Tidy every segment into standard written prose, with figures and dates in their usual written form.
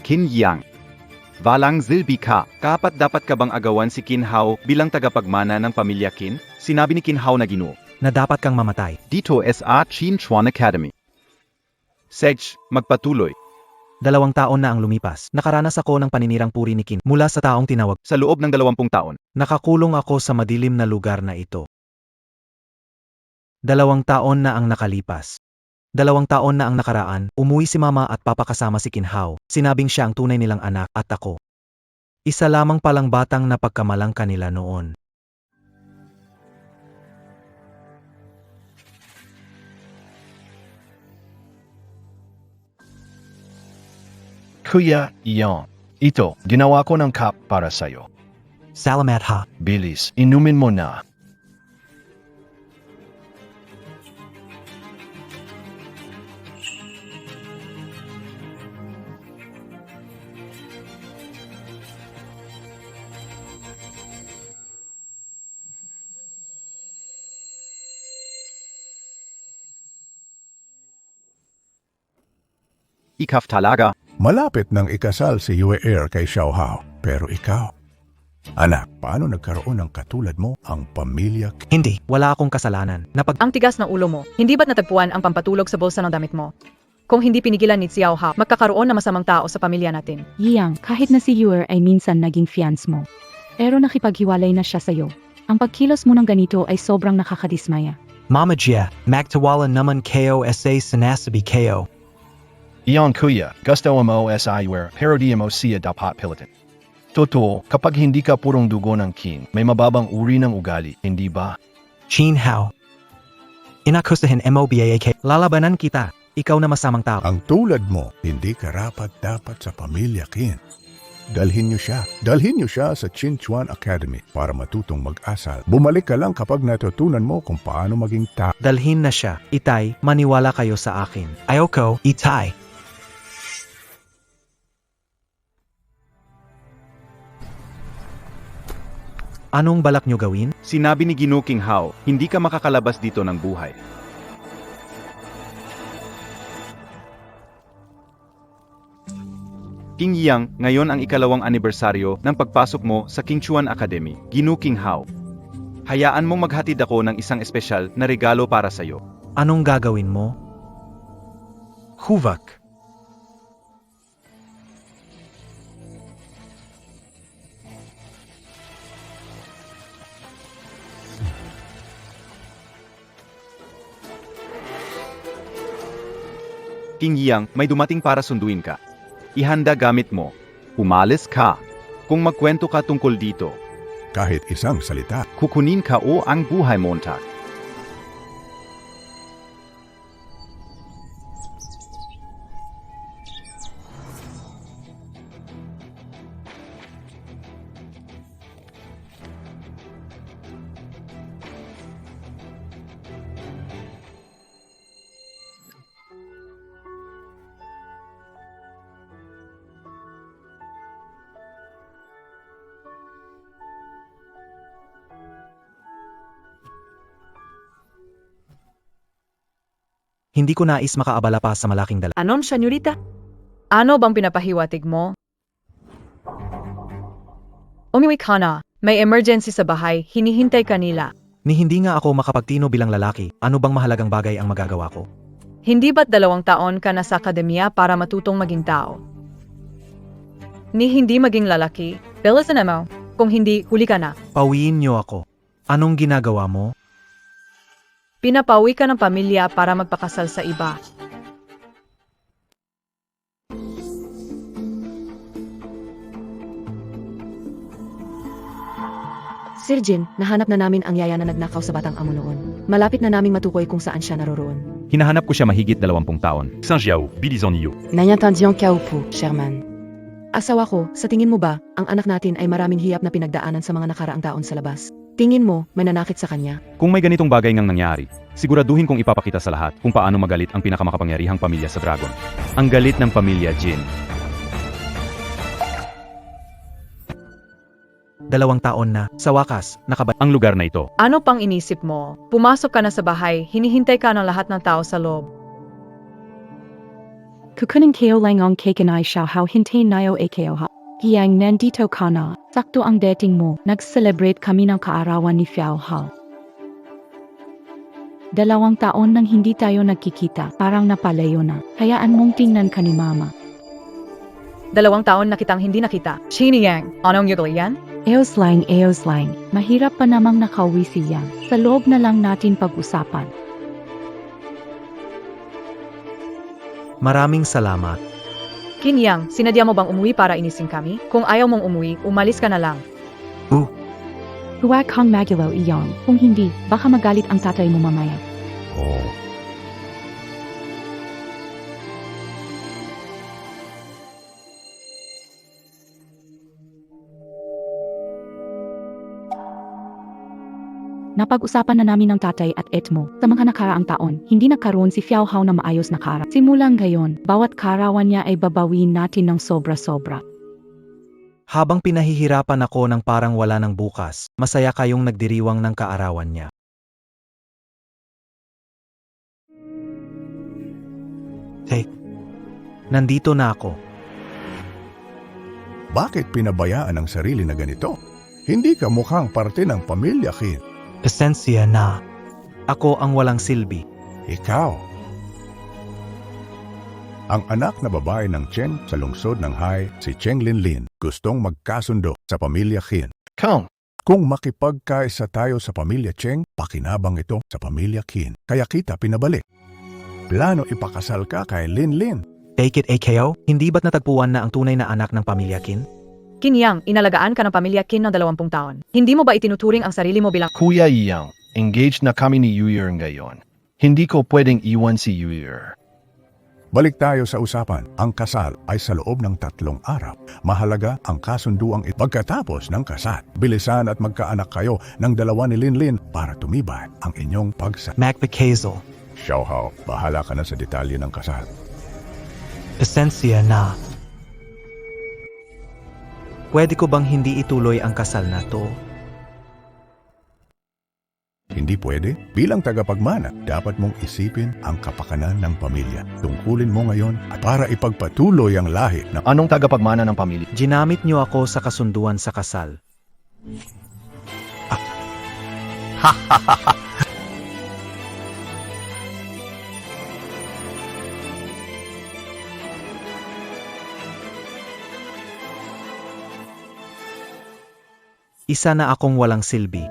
Qin Yang. Walang silbi ka. Dapat ka bang agawan si Qin Hao bilang tagapagmana ng pamilya Qin? Sinabi ni Qin Hao na Ginoo Na dapat kang mamatay. dito sa Qin Chuan Academy. Sej, magpatuloy. 2 taon na ang lumipas. Nakaranas ako ng paninirang puri ni Qin mula sa taong tinawag. Sa loob ng 20 taon, Nakakulong ako sa madilim na lugar na ito. 2 taon na ang nakalipas. 2 taon na ang nakaraan, umuwi si mama at papa kasama si Qin Hao. Sinabing siya ang tunay nilang anak at ako. Isa lamang palang batang napagkamalang kanila noon. Kuya Yang, ito, ginawa ko ng cup para sa'yo. Salamat ha. Bilis, inumin mo na. ikaf talaga. Malapit nang ikasal si Yue Er kay Xiao Hao. Pero ikaw, anak, paano nagkaroon ng katulad mo ang pamilya? Hindi, wala akong kasalanan. Ang tigas ng ulo mo. Hindi ba't natagpuan ang pampatulog sa bulsa ng damit mo? Kung hindi pinigilan ni Xiao Hao, magkakaroon na masamang tao sa pamilya natin. Yang, kahit na si Yuer ay minsan naging fiance mo. Pero nakipaghiwalay na siya sa'yo. Ang pagkilos mo ng ganito ay sobrang nakakadismaya. Mama Jia, magtawala naman kayo sa sinasabi kayo. Iyon kuya, gusto mo SIWare, pero di mo siya dapat pilitin. Totoo, kapag hindi ka purong dugo ng Qin, may mababang uri ng ugali, hindi ba? Qin Hao. Inakusahin MOBAK. Lalabanan kita. Ikaw na masamang tao. Ang tulad mo, hindi karapat-dapat sa pamilya Qin. Dalhin niyo siya sa Qin Chuan Academy para matutong mag-asal. Bumalik ka lang kapag natutunan mo kung paano maging tao. Dalhin na siya. Itay, maniwala kayo sa akin. Ayoko, Itay. Anong balak nyo gawin? Sinabi ni Ginoo Qin Hao, hindi ka makakalabas dito ng buhay. Qin Yang, ngayon ang ikalawang anibersaryo ng pagpasok mo sa Qin Chuan Academy, Ginoo Qin Hao. Hayaan mong maghatid ako ng isang espesyal na regalo para sa'yo. Anong gagawin mo? Huvak. Qin Yang, may dumating para sunduin ka. Ihanda gamit mo. Umalis ka. Kung magkwento ka tungkol dito, Kahit isang salita. kukunin ka o ang buhay montak. Hindi ko nais makaabala pa sa malaking dala. Anon, senyorita? Ano bang pinapahiwatig mo? Umiwi ka na. May emergency sa bahay. Hinihintay ka nila. Ni hindi nga ako makapagtino bilang lalaki, ano bang mahalagang bagay ang magagawa ko? Hindi ba't 2 taon ka na sa akademya para matutong maging tao? Ni hindi maging lalaki, bilisan mo. Kung hindi, huli ka na. Pawiin niyo ako. Anong ginagawa mo? Pinapawi ka ng pamilya para magpakasal sa iba. Sir Jin, nahanap na namin ang yaya na nagnakaw sa batang amo noon. Malapit na naming matukoy kung saan siya naroroon. Hinahanap ko siya mahigit 20 taon. Saint Jiao, bilisan niyo. Nanyatandiyon Kiao po, Sherman. Asawa ko, sa tingin mo ba, ang anak natin ay maraming hiyap na pinagdaanan sa mga nakaraang taon sa labas? Tingin mo, may nanakit sa kanya? Kung may ganitong bagay ngang nangyari, siguraduhin kong ipapakita sa lahat kung paano magalit ang pinakamakapangyarihang pamilya sa Dragon. Ang galit ng pamilya Jin. 2 taon na, sa wakas, Ang lugar na ito. Ano pang inisip mo? Pumasok ka na sa bahay, hinihintay ka ng lahat ng tao sa loob. Kukunin kayo lang ang cake and I shall how hintay nayo kayo ha. Giyang nandito ka na. Sakto ang dating mo. Nag-celebrate kami ng kaarawan ni Xiao Hao. 2 taon nang hindi tayo nagkikita. Parang napalayo na. Hayaan mong tingnan ka ni Mama. 2 taon na kitang hindi nakita. Chini Yang, anong yugal yan? Eos lang. Mahirap pa namang nakauwi siya. Sa loob na lang natin pag-usapan. Maraming salamat. Qin Yang, sinadya mo bang umuwi para inisin kami? Kung ayaw mong umuwi, umalis ka na lang. Huwag kang magilaw iyon. Kung hindi, baka magalit ang tatay mo mamaya. Oh, Napag-usapan na namin ng tatay at etmo sa mga nakaraang taon. Hindi nagkaroon si Xiao Hao na maayos na kara. Simulang ngayon, bawat karawan niya ay babawin natin ng sobra-sobra. Habang pinahihirapan ako ng parang wala ng bukas, masaya kayong nagdiriwang ng kaarawan niya. Hey, nandito na ako. bakit pinabayaan ang sarili na ganito? Hindi ka mukhang parte ng pamilya, Qin. Esensya na. Ako ang walang silbi. Ikaw. Ang anak na babae ng Cheng sa lungsod ng Hai, si Cheng Linlin, gustong magkasundo sa pamilya Qin. Kong, Kung makipagkaisa tayo sa pamilya Cheng, pakinabang ito sa pamilya Qin. Kaya kita pinabalik. Plano ipakasal ka kay Linlin. Take it AKO, hindi ba't natagpuan na ang tunay na anak ng pamilya Qin? Qin Yang, inalagaan ka ng pamilya Qin ng 20 taon. Hindi mo ba itinuturing ang sarili mo bilang Kuya Yang, engaged na kami ni Yuyer ngayon. Hindi ko pwedeng iwan si Yuyer. Balik tayo sa usapan. Ang kasal ay sa loob ng 3 araw. Mahalaga ang kasunduang ito. Pagkatapos ng kasal, bilisan at magkaanak kayo ng 2 ni Linlin para tumibay ang inyong pagsasama. Macpacazel. Xiao Hao, bahala ka na sa detalye ng kasal. Esensya na. Pwede ko bang hindi ituloy ang kasal na to? Hindi pwede? Bilang tagapagmana, dapat mong isipin ang kapakanan ng pamilya. Tungkulin mo ngayon at para ipagpatuloy ang lahi ng Anong tagapagmana ng pamilya? Ginamit niyo ako sa kasunduan sa kasal. Isa na akong walang silbi.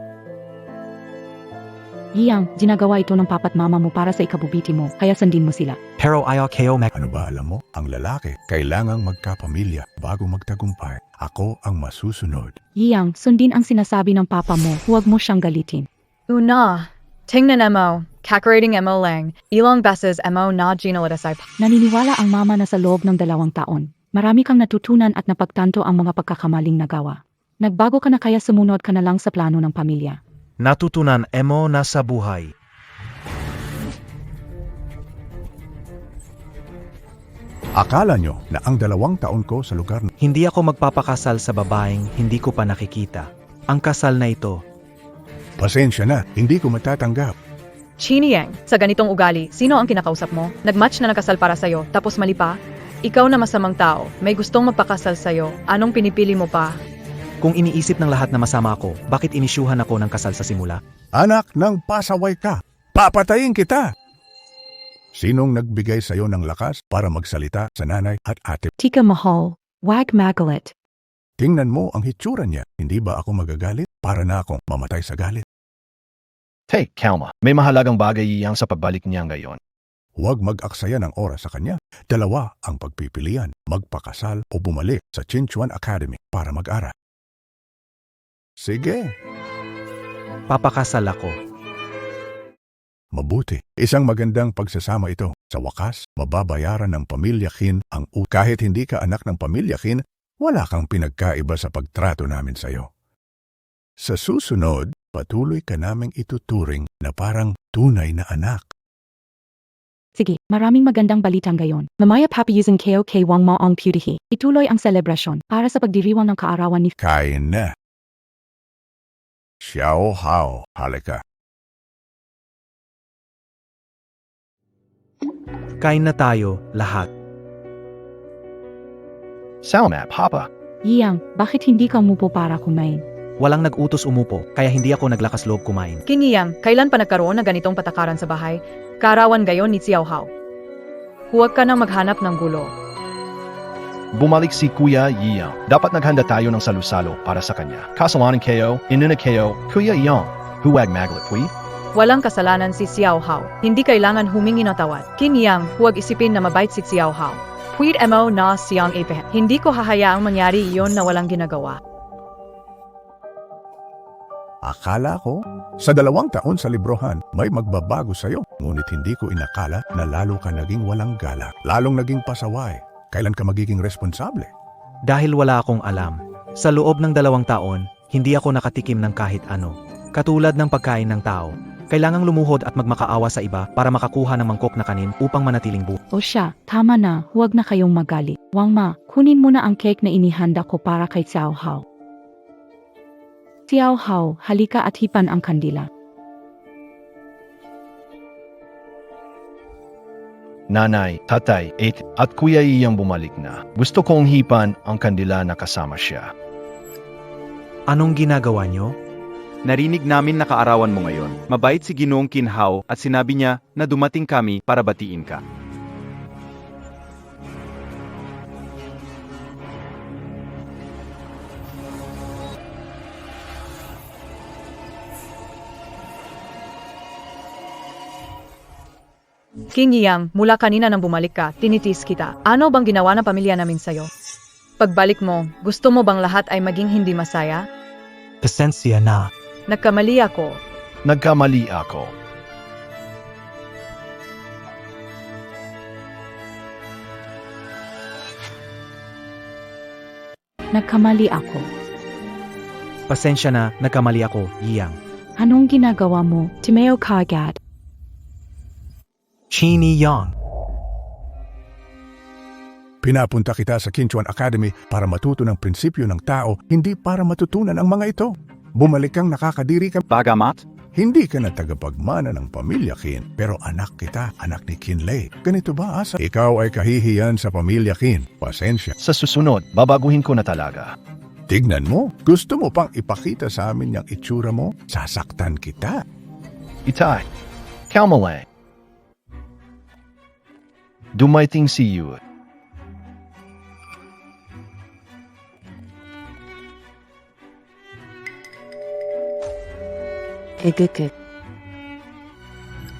Yang, ginagawa ito ng papat mama mo para sa ikabubuti mo, kaya sundin mo sila. Pero ayaw kayo Ano ba alam mo? Ang lalaki, kailangang magkapamilya bago magtagumpay. Ako ang masusunod. Yang, sundin ang sinasabi ng papa mo, huwag mo siyang galitin. Una, tingnan mo, kakarating mo lang, ilang beses mo na ginalatasay. Naniniwala ang mama na sa loob ng 2 taon. Marami kang natutunan at napagtanto ang mga pagkakamaling nagawa. Nagbago ka na kaya sumunod ka na lang sa plano ng pamilya. natutunan mo na sa buhay. Akala nyo na ang 2 taon ko sa lugar na Hindi ako magpapakasal sa babaeng hindi ko pa nakikita. Ang kasal na ito, pasensya na, hindi ko matatanggap. Chini Yang, sa ganitong ugali, sino ang kinakausap mo? Nagmatch na nagkasal para sa'yo, tapos mali pa? Ikaw na masamang tao, may gustong magpakasal sa'yo, anong pinipili mo pa? kung iniisip ng lahat na masama ako, bakit inisyuhan ako ng kasal sa simula? Anak ng pasaway ka, papatayin kita! Sinong nagbigay sa'yo ng lakas para magsalita sa nanay at ate? Tika mahal, wag magalit. Tingnan mo ang hitsura niya. Hindi ba ako magagalit? Para na akong mamatay sa galit. Hey, Kalma, may mahalagang bagay yang sa pagbalik niya ngayon. Huwag mag-aksaya ng oras sa kanya. 2 ang pagpipilian, magpakasal o bumalik sa Chinchuan Academy para mag-aral. Sige, Papakasal ako. mabuti. Isang magandang pagsasama ito. Sa wakas, mababayaran ng pamilya Qin ang kahit hindi ka anak ng pamilya Qin, wala kang pinagkaiba sa pagtrato namin sa'yo. Sa susunod, patuloy ka naming ituturing na parang tunay na anak. Sige, maraming magandang balita ngayon. Mamaya papayusin kayo kay Wang Mo ang putihi. Ituloy ang selebrasyon para sa pagdiriwang ng kaarawan ni Kain na. Xiao Hao, halika. Kain na tayo, lahat. Salamat, Papa. Yang, bakit hindi ka umupo para kumain? Walang nag-utos umupo, kaya hindi ako naglakas loob kumain. King Yang, kailan pa nagkaroon ng ganitong patakaran sa bahay? Kaarawan gayon ni Xiao Hao. Huwag ka nang maghanap ng gulo. Bumalik si Kuya Yang. Dapat naghanda tayo ng salusalo para sa kanya. Kasalanan kayo, inuna kayo, Kuya Yang. Huwag maglipwi. Walang kasalanan si Xiao Hao. Hindi kailangan humingi ng tawad. King Yang, huwag isipin na mabait si Xiao Hao. Puwid mo na siyang ipihin. Hindi ko hahayaang mangyari iyon na walang ginagawa. Akala ko, sa 2 taon sa librohan, may magbabago sa'yo. Ngunit hindi ko inakala na lalo ka naging walang galak, lalong naging pasaway. Kailan ka magiging responsable? Dahil wala akong alam, sa loob ng 2 taon, hindi ako nakatikim ng kahit ano. Katulad ng pagkain ng tao, kailangang lumuhod at magmakaawa sa iba para makakuha ng mangkok na kanin upang manatiling buhay. O siya, tama na, huwag na kayong magalit. Wang Ma, kunin mo na ang cake na inihanda ko para kay Xiao Hao. Xiao Hao, halika at hipan ang kandila. Nanay, tatay, at Kuya Yang bumalik na. Gusto kong hipan ang kandila na kasama siya. Anong ginagawa nyo? Narinig namin na kaarawan mo ngayon. Mabait si Ginoong Qin Hao at sinabi niya na dumating kami para batiin ka. King Yang, mula kanina nang bumalik ka, tinitis kita. Ano bang ginawa ng pamilya namin sa'yo? Pagbalik mo, gusto mo bang lahat ay maging hindi masaya? Pasensya na. Nagkamali ako. Nagkamali ako. Nagkamali ako. Pasensya na, nagkamali ako, Yang. Anong ginagawa mo? Timeo ka agad. Chini Yang. Pinapunta kita sa Kinchuan Academy para matuto ng prinsipyo ng tao, hindi para matutunan ang mga ito. Bumalik kang nakakadiri ka. Bagamat, Hindi ka na tagapagmana ng pamilya Qin, pero anak kita, anak ni Qin Lei. Ganito ba, Asa? Ikaw ay kahihiyan sa pamilya Qin. Pasensya. Sa susunod, babaguhin ko na talaga. Tignan mo, gusto mo pang ipakita sa amin yung itsura mo? Sasaktan kita. Itay, kalma lang. Dumating si Yu.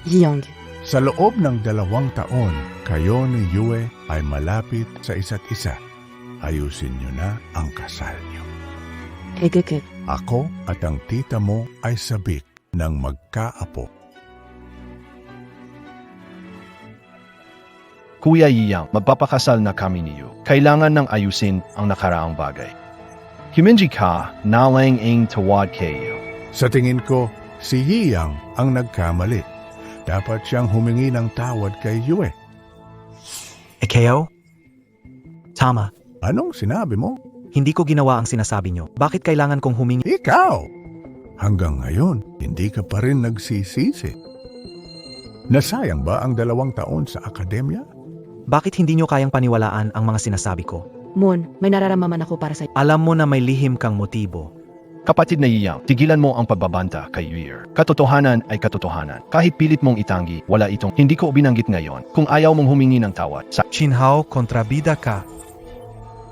Yang. Sa loob ng 2 taon, kayo ni Yue ay malapit sa isa't isa. Ayusin niyo na ang kasal niyo. Ako at ang tita mo ay sabik ng magkaapo. Kuya Yang, magpapakasal na kami ni Yu. Kailangan ng ayusin ang nakaraang bagay. Himinji ka, nalang ang tawad kayo. Sa tingin ko, si Yiyang ang nagkamali. Dapat siyang humingi ng tawad kay Yue. Ikaw? Tama. Anong sinabi mo? Hindi ko ginawa ang sinasabi nyo. Bakit kailangan kong humingi? Ikaw! Hanggang ngayon, hindi ka pa rin nagsisisi. Nasayang ba ang 2 taon sa akademya? Bakit hindi nyo kayang paniwalaan ang mga sinasabi ko? Moon, may nararamdaman ako para sa Alam mo na may lihim kang motibo. Kapatid na Yang, tigilan mo ang pagbabanta kay Yuir. Katotohanan ay katotohanan. Kahit pilit mong itanggi, wala itong hindi ko binanggit ngayon. Kung ayaw mong humingi ng tawad, sa Chinhao, kontrabida ka.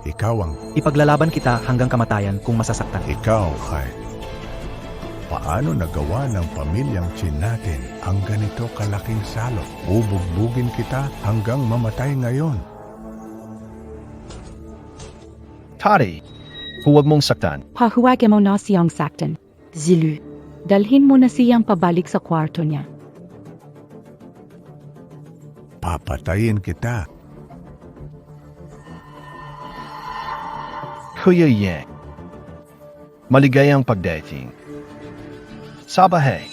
Ikaw ang Ipaglalaban kita hanggang kamatayan kung masasaktan. ikaw ay... Paano nagawa ng pamilyang Qin natin ang ganito kalaking salot? Bubugbugin kita hanggang mamatay ngayon. Tari, huwag mong saktan. Pahuwag mo na siyang saktan. Zilu. Dalhin mo na siyang pabalik sa kwarto niya. Papatayin kita. Kuya Yang, maligayang pagdating. Sabahay.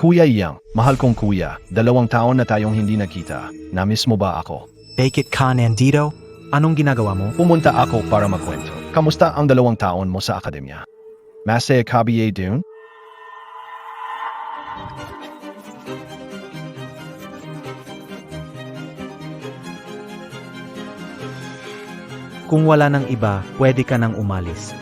Kuya Yang, mahal kong kuya, 2 taon na tayong hindi nakita. Namiss mo ba ako? Bakit ka nandito? Anong ginagawa mo? Pumunta ako para magkwento. Kamusta ang 2 taon mo sa akademya? Masaya ka ba dun? Kung wala ng iba, pwede ka nang umalis.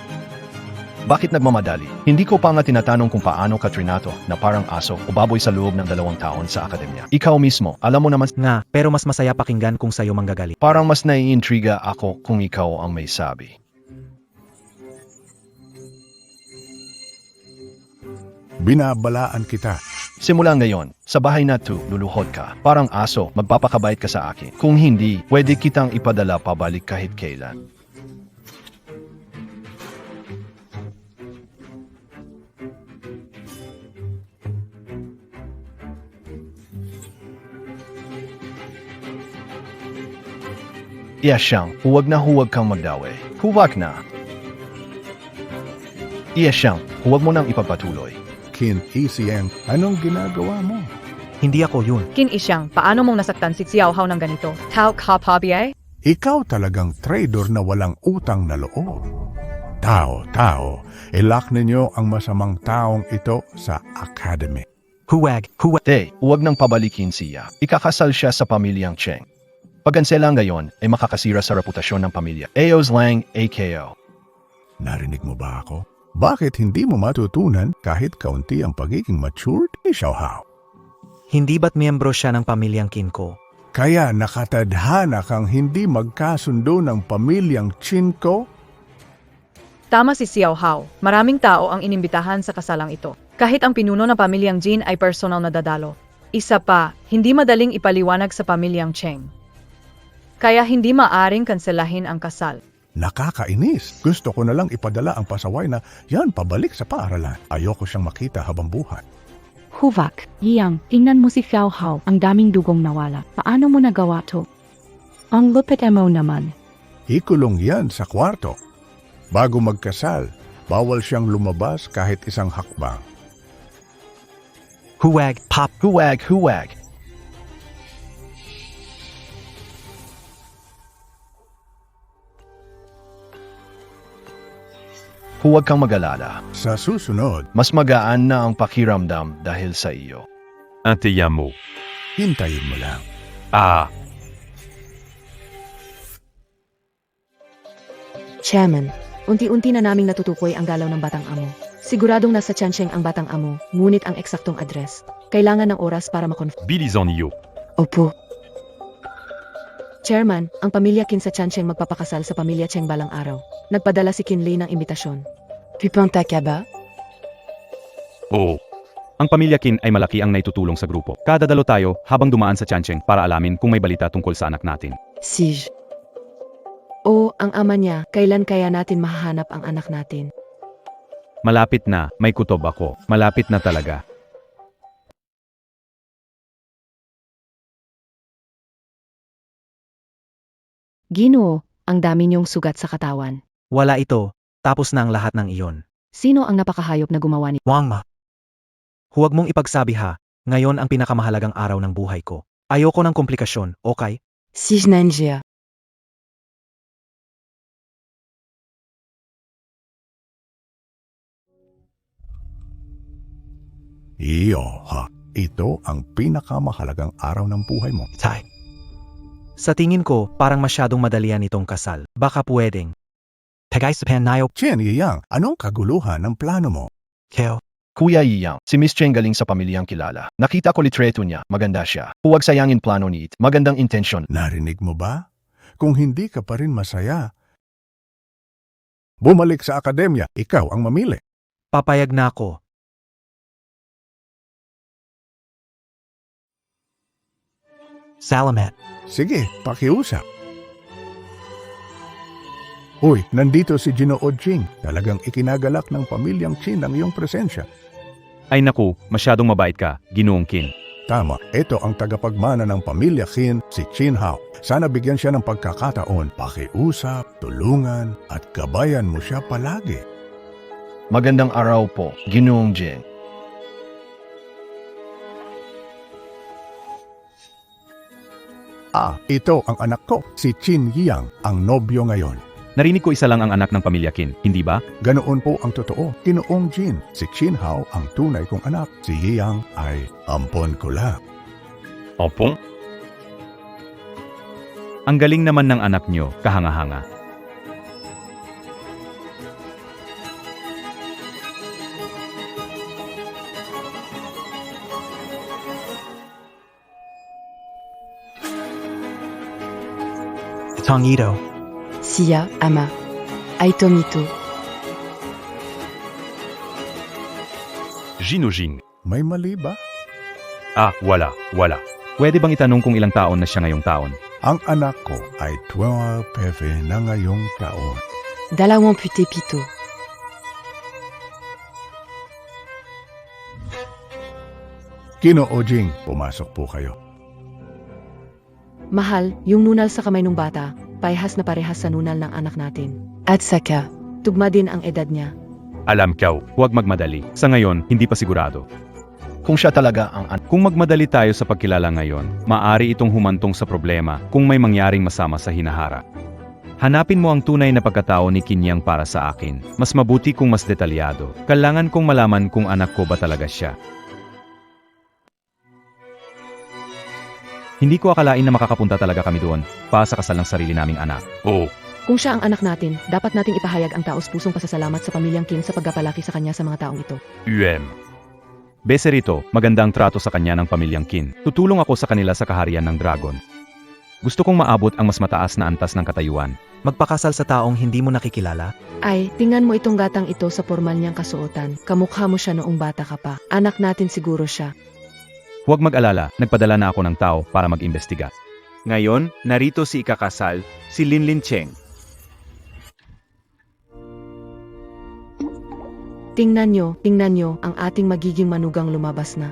Bakit nagmamadali? Hindi ko pa nga tinatanong kung paano ka trinato na parang aso o baboy sa loob ng 2 taon sa akademya. Ikaw mismo, alam mo naman, Nga, pero mas masaya pakinggan kung sa'yo manggagali. parang mas naiintriga ako kung ikaw ang may sabi. Binabalaan kita. Simula ngayon, sa bahay na to, luluhod ka. Parang aso, magpapakabait ka sa akin. Kung hindi, pwede kitang ipadala pabalik kahit kailan. Iya siyang, huwag kang magdawe. Huwag na. Iya siyang, huwag mo nang ipagpatuloy. Kin Isiang, anong ginagawa mo? Hindi ako yun. Kin Isyang, paano mong nasaktan si Xiao Hao ng ganito? Tao ka pabiay? Ikaw talagang trader na walang utang na loob. Tao, ilak ninyo ang masamang taong ito sa academy. Huwag. Te, huwag nang pabalikin siya. Ikakasal siya sa pamilyang Cheng. Pag-cancela ngayon ay makakasira sa reputasyon ng pamilya. Eos Lang, AKO. Narinig mo ba ako? Bakit hindi mo matutunan kahit kaunti ang pagiging matured ni Xiao Hao? Hindi ba't miyembro siya ng pamilyang Qin ko? Kaya nakatadhana kang hindi magkasundo ng pamilyang Qin ko? Tama si Xiao Hao. Maraming tao ang inimbitahan sa kasalang ito. Kahit ang pinuno ng pamilyang Jin ay personal na dadalo. Isa pa, hindi madaling ipaliwanag sa pamilyang Cheng. Kaya hindi maaring kanselahin ang kasal. Nakakainis. Gusto ko na lang ipadala ang pasaway na yan pabalik sa paaralan. Ayoko siyang makita habang buhay. Huvak, Yang, tingnan mo si Xiao Hao, ang daming dugong nawala. Paano mo nagawa to? Ang lupit mo naman. Ikulong yan sa kwarto. Bago magkasal, bawal siyang lumabas kahit isang hakbang. Huwag, Pop. Huwag. Huwag kang mag-alala. Sa susunod, Mas magaan na ang pakiramdam dahil sa iyo. Antiyamo. hintayin mo lang. Chairman, unti-unti na naming natutukoy ang galaw ng batang amo. Siguradong nasa Chansheng ang batang amo, ngunit ang eksaktong address. Kailangan ng oras para makonfirm. Bilizon iyo. Opo. Chairman, ang pamilya Qin sa Chansheng magpapakasal sa pamilya Cheng balang araw. Nagpadala si Qin Li ng imbitasyon. Pipanta ka ba? Oo. Ang pamilya Qin ay malaki ang naitutulong sa grupo. Kadadalo tayo habang dumaan sa Chancheng para alamin kung may balita tungkol sa anak natin. Sij. O, ang ama niya, kailan kaya natin mahahanap ang anak natin? Malapit na, may kutob ako. Malapit na talaga. Ginoo, ang dami niyong sugat sa katawan. Wala ito. Tapos na ang lahat ng iyon. Sino ang napakahayop na gumawa ni... Wang ma. Huwag mong ipagsabi ha. Ngayon ang pinakamahalagang araw ng buhay ko. Ayoko ng komplikasyon, okay? Sij Nanjia. Iyo, ha? Ito ang pinakamahalagang araw ng buhay mo. Tay. Sa tingin ko, parang masyadong madalian itong kasal. Baka pwedeng. Tagay sa panayo, Chen Yang, anong kaguluhan ng plano mo? Keo. Kuya Yang, si Miss Cheng galing sa pamilyang kilala. Nakita ko litreto niya, maganda siya. Huwag sayangin plano ni It, magandang intensyon. Narinig mo ba? Kung hindi ka pa rin masaya, bumalik sa akademya, ikaw ang mamili. Papayag na ako. Salamat. Sige, pakiusap. Uy, nandito si Ginoo Jing. Talagang ikinagalak ng pamilyang Qin ang iyong presensya. Ay naku, masyadong mabait ka, Ginoong Qin. Tama, ito ang tagapagmana ng pamilya Qin, si Qin Hao. Sana bigyan siya ng pagkakataon, pakiusap, tulungan, at gabayan mo siya palagi. Magandang araw po, Ginoong Jing. Ito ang anak ko, si Qin Yang, ang nobyo ngayon. Narinig ko isa lang ang anak ng pamilya Qin, hindi ba? Ganoon po ang totoo. Ginoong Jin, si Qin Hao ang tunay kong anak. Si Yang ay ampon ko lang. Opo. Ang galing naman ng anak nyo, kahanga-hanga. Tongito. Sia, Ama. Aitomito. Ginujing. May mali ba? Wala. Pwede bang itanong kung ilang taon na siya ngayong taon? Ang anak ko ay 12 peve na ngayong taon. 20 pito. Kinoojing, pumasok po kayo. Mahal, yung nunal sa kamay ng bata, parehas na parehas sa nunal ng anak natin. At saka, tugma din ang edad niya. Alam kaw, huwag magmadali. Sa ngayon, hindi pa sigurado. Kung siya talaga ang Kung magmadali tayo sa pagkilala ngayon, maaari itong humantong sa problema kung may mangyaring masama sa hinaharap. Hanapin mo ang tunay na pagkatao ni Kinyang para sa akin. Mas mabuti kung mas detalyado. Kailangan kong malaman kung anak ko ba talaga siya. Hindi ko akalain na makakapunta talaga kami doon, para sa kasal ng sarili naming anak. Oo. Kung siya ang anak natin, dapat nating ipahayag ang taos-pusong pasasalamat sa pamilyang Kim sa pagkapalaki sa kanya sa mga taong ito. Bese rito, maganda ang trato sa kanya ng pamilyang Kin. Tutulong ako sa kanila sa kaharian ng dragon. Gusto kong maabot ang mas mataas na antas ng katayuan. Magpakasal sa taong hindi mo nakikilala? Ay, tingnan mo itong gatang ito sa formal niyang kasuotan. Kamukha mo siya noong bata ka pa. Anak natin siguro siya. Huwag mag-alala, nagpadala na ako ng tao para mag-imbestiga. Ngayon, narito si ikakasal, si Linlin Cheng. Tingnan nyo, ang ating magiging manugang lumabas na.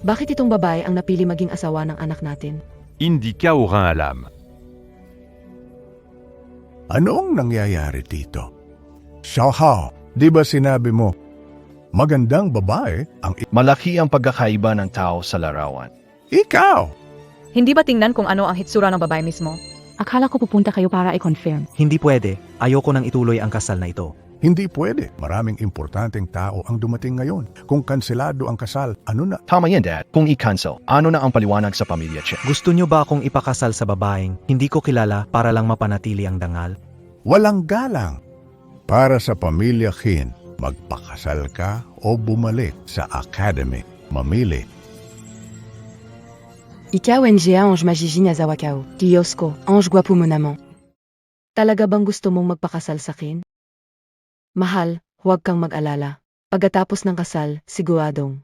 Bakit itong babae ang napili maging asawa ng anak natin? Hindi ka alam. Anong nangyayari dito? Xiaohao, di ba sinabi mo, magandang babae ang malaki ang pagkakaiba ng tao sa larawan. ikaw? Hindi ba tingnan kung ano ang hitsura ng babae mismo? Akala ko pupunta kayo para i-confirm. Hindi pwede. Ayoko nang ituloy ang kasal na ito. Hindi pwede. Maraming importanteng tao ang dumating ngayon. Kung kanselado ang kasal, ano na? Tama yan, Dad. Kung i-cancel, ano na ang paliwanag sa pamilya Cheng? Gusto nyo ba akong ipakasal sa babaeng hindi ko kilala para lang mapanatili ang dangal? Walang galang. Para sa pamilya Qin, magpakasal ka o bumalik sa academy. Mamili. Ikaw NGA Ange Magigi Nazawakao. Diyos ko, Ange Guapo mon amant. Talaga bang gusto mong magpakasal sa akin? Mahal, huwag kang mag-alala. Pagkatapos ng kasal, siguradong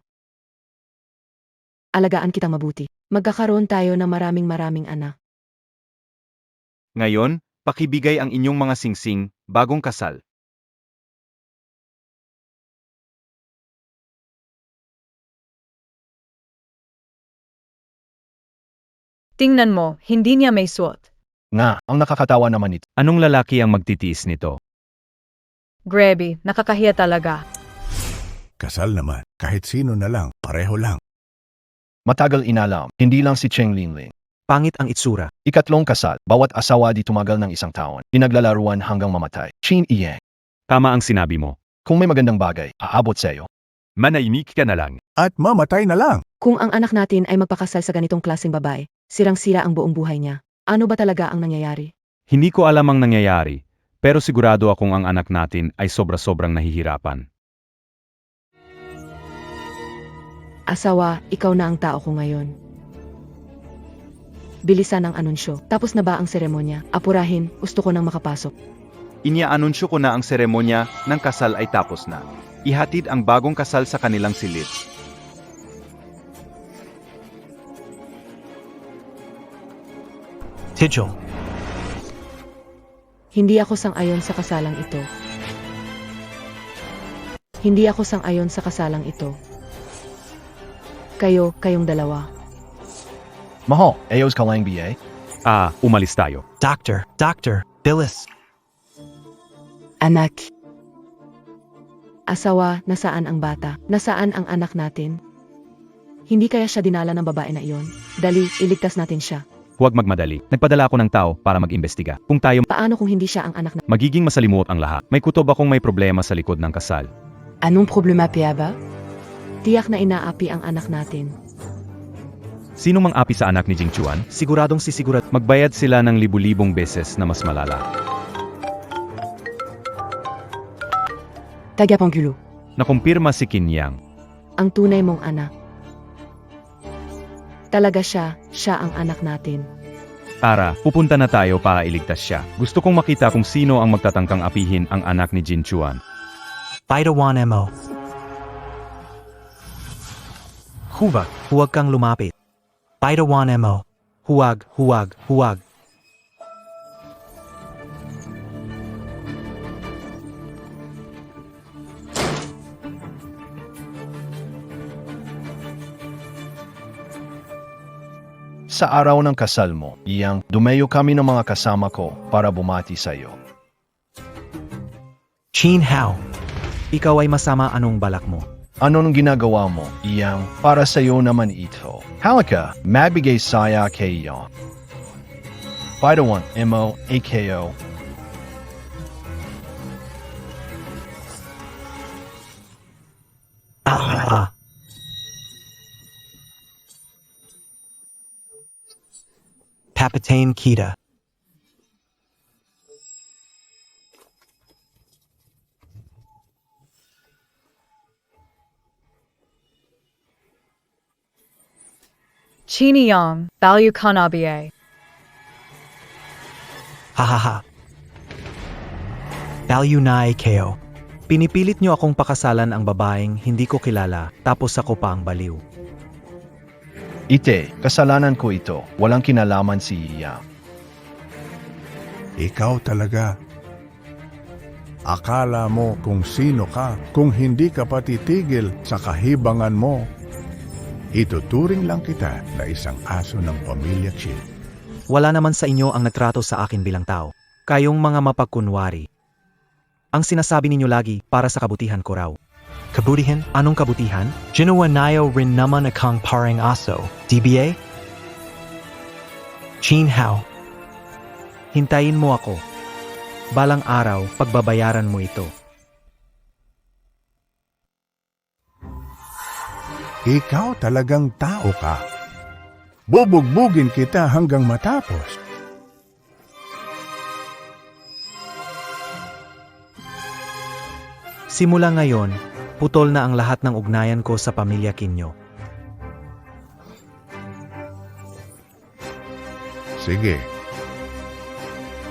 alagaan kitang mabuti. Magkakaroon tayo ng maraming anak. Ngayon, pakibigay ang inyong mga singsing, bagong kasal. Tingnan mo, hindi niya may suot. Nga, ang nakakatawa naman ito. Anong lalaki ang magtitiis nito? Grabe, nakakahiya talaga. Kasal naman. Kahit sino na lang, pareho lang. Matagal inalam, hindi lang si Cheng Linling. Pangit ang itsura. Ikatlong kasal, bawat asawa di tumagal ng isang taon. Pinaglalaruan hanggang mamatay. Qin Iyang. Tama ang sinabi mo. Kung may magandang bagay, aabot sa'yo. Manahimik ka na lang. At mamatay na lang. Kung ang anak natin ay magpakasal sa ganitong klaseng babae, sirang-sira ang buong buhay niya. Ano ba talaga ang nangyayari? Hindi ko alam ang nangyayari, pero sigurado akong ang anak natin ay sobra-sobrang nahihirapan. Asawa, ikaw na ang tao ko ngayon. Bilisan ang anunsyo. Tapos na ba ang seremonya? Apurahin, gusto ko nang makapasok. Inia-anunsyo ko na ang seremonya ng kasal ay tapos na. Ihatid ang bagong kasal sa kanilang silid. Tidjo. Hindi ako sang-ayon sa kasalang ito. Hindi ako sang-ayon sa kasalang ito. Kayong dalawa. Mahal, ayos ka lang BA? Umalis tayo. Doctor, Billis. Anak. Asawa, nasaan ang bata? Nasaan ang anak natin? Hindi kaya siya dinala ng babae na iyon? Dali, iligtas natin siya. Huwag magmadali. Nagpadala ako ng tao para mag-imbestiga. Kung tayo Paano kung hindi siya ang anak na? magiging masalimuot ang lahat. May kutob akong may problema sa likod ng kasal. Anong problema, Piaba? Tiyak na inaapi ang anak natin. Sino mang api sa anak ni Jing Chuan? Siguradong sisigurad. Magbayad sila ng libu-libong beses na mas malala. Tagapangulo, Nakumpirma si Qin Yang. ang tunay mong anak. Talaga siya ang anak natin. Tara, pupunta na tayo para iligtas siya. Gusto kong makita kung sino ang magtatangkang apihin ang anak ni Jin Chuan. Paidawan mo. Huwag kang lumapit. Paidawan mo. Huwag. Sa araw ng kasal mo, Yang, dumayo kami ng mga kasama ko para bumati sa iyo. Qin Hao. Ikaw ay masama, anong balak mo? Anong ginagawa mo, Yang? Para sa iyo naman ito. Halika, magbigay saya kay Yang. Paidawan mo, AKO. Kapitain Kita. Chini Yang, Balyu Kanabiye. Hahaha. Value na AKO. Pinipilit niyo akong pakasalan ang babaeng hindi ko kilala, tapos ako pa ang baliw. Ite, kasalanan ko ito. Walang kinalaman si Yang. Ikaw talaga. Akala mo kung sino ka, kung hindi ka pa titigil sa kahibangan mo. Ituturing lang kita na isang aso ng pamilya Qin. Wala naman sa inyo ang nagtrato sa akin bilang tao. Kayong mga mapagkunwari. Ang sinasabi ninyo lagi para sa kabutihan ko raw. Kabutihan? Anong kabutihan? Ginawa nayo rin naman akong parang aso. DBA? Qin Hao. Hintayin mo ako. Balang araw, pagbabayaran mo ito. Ikaw talagang tao ka. Bubugbugin kita hanggang matapos. Simula ngayon, putol na ang lahat ng ugnayan ko sa pamilya Kinyo. Sige.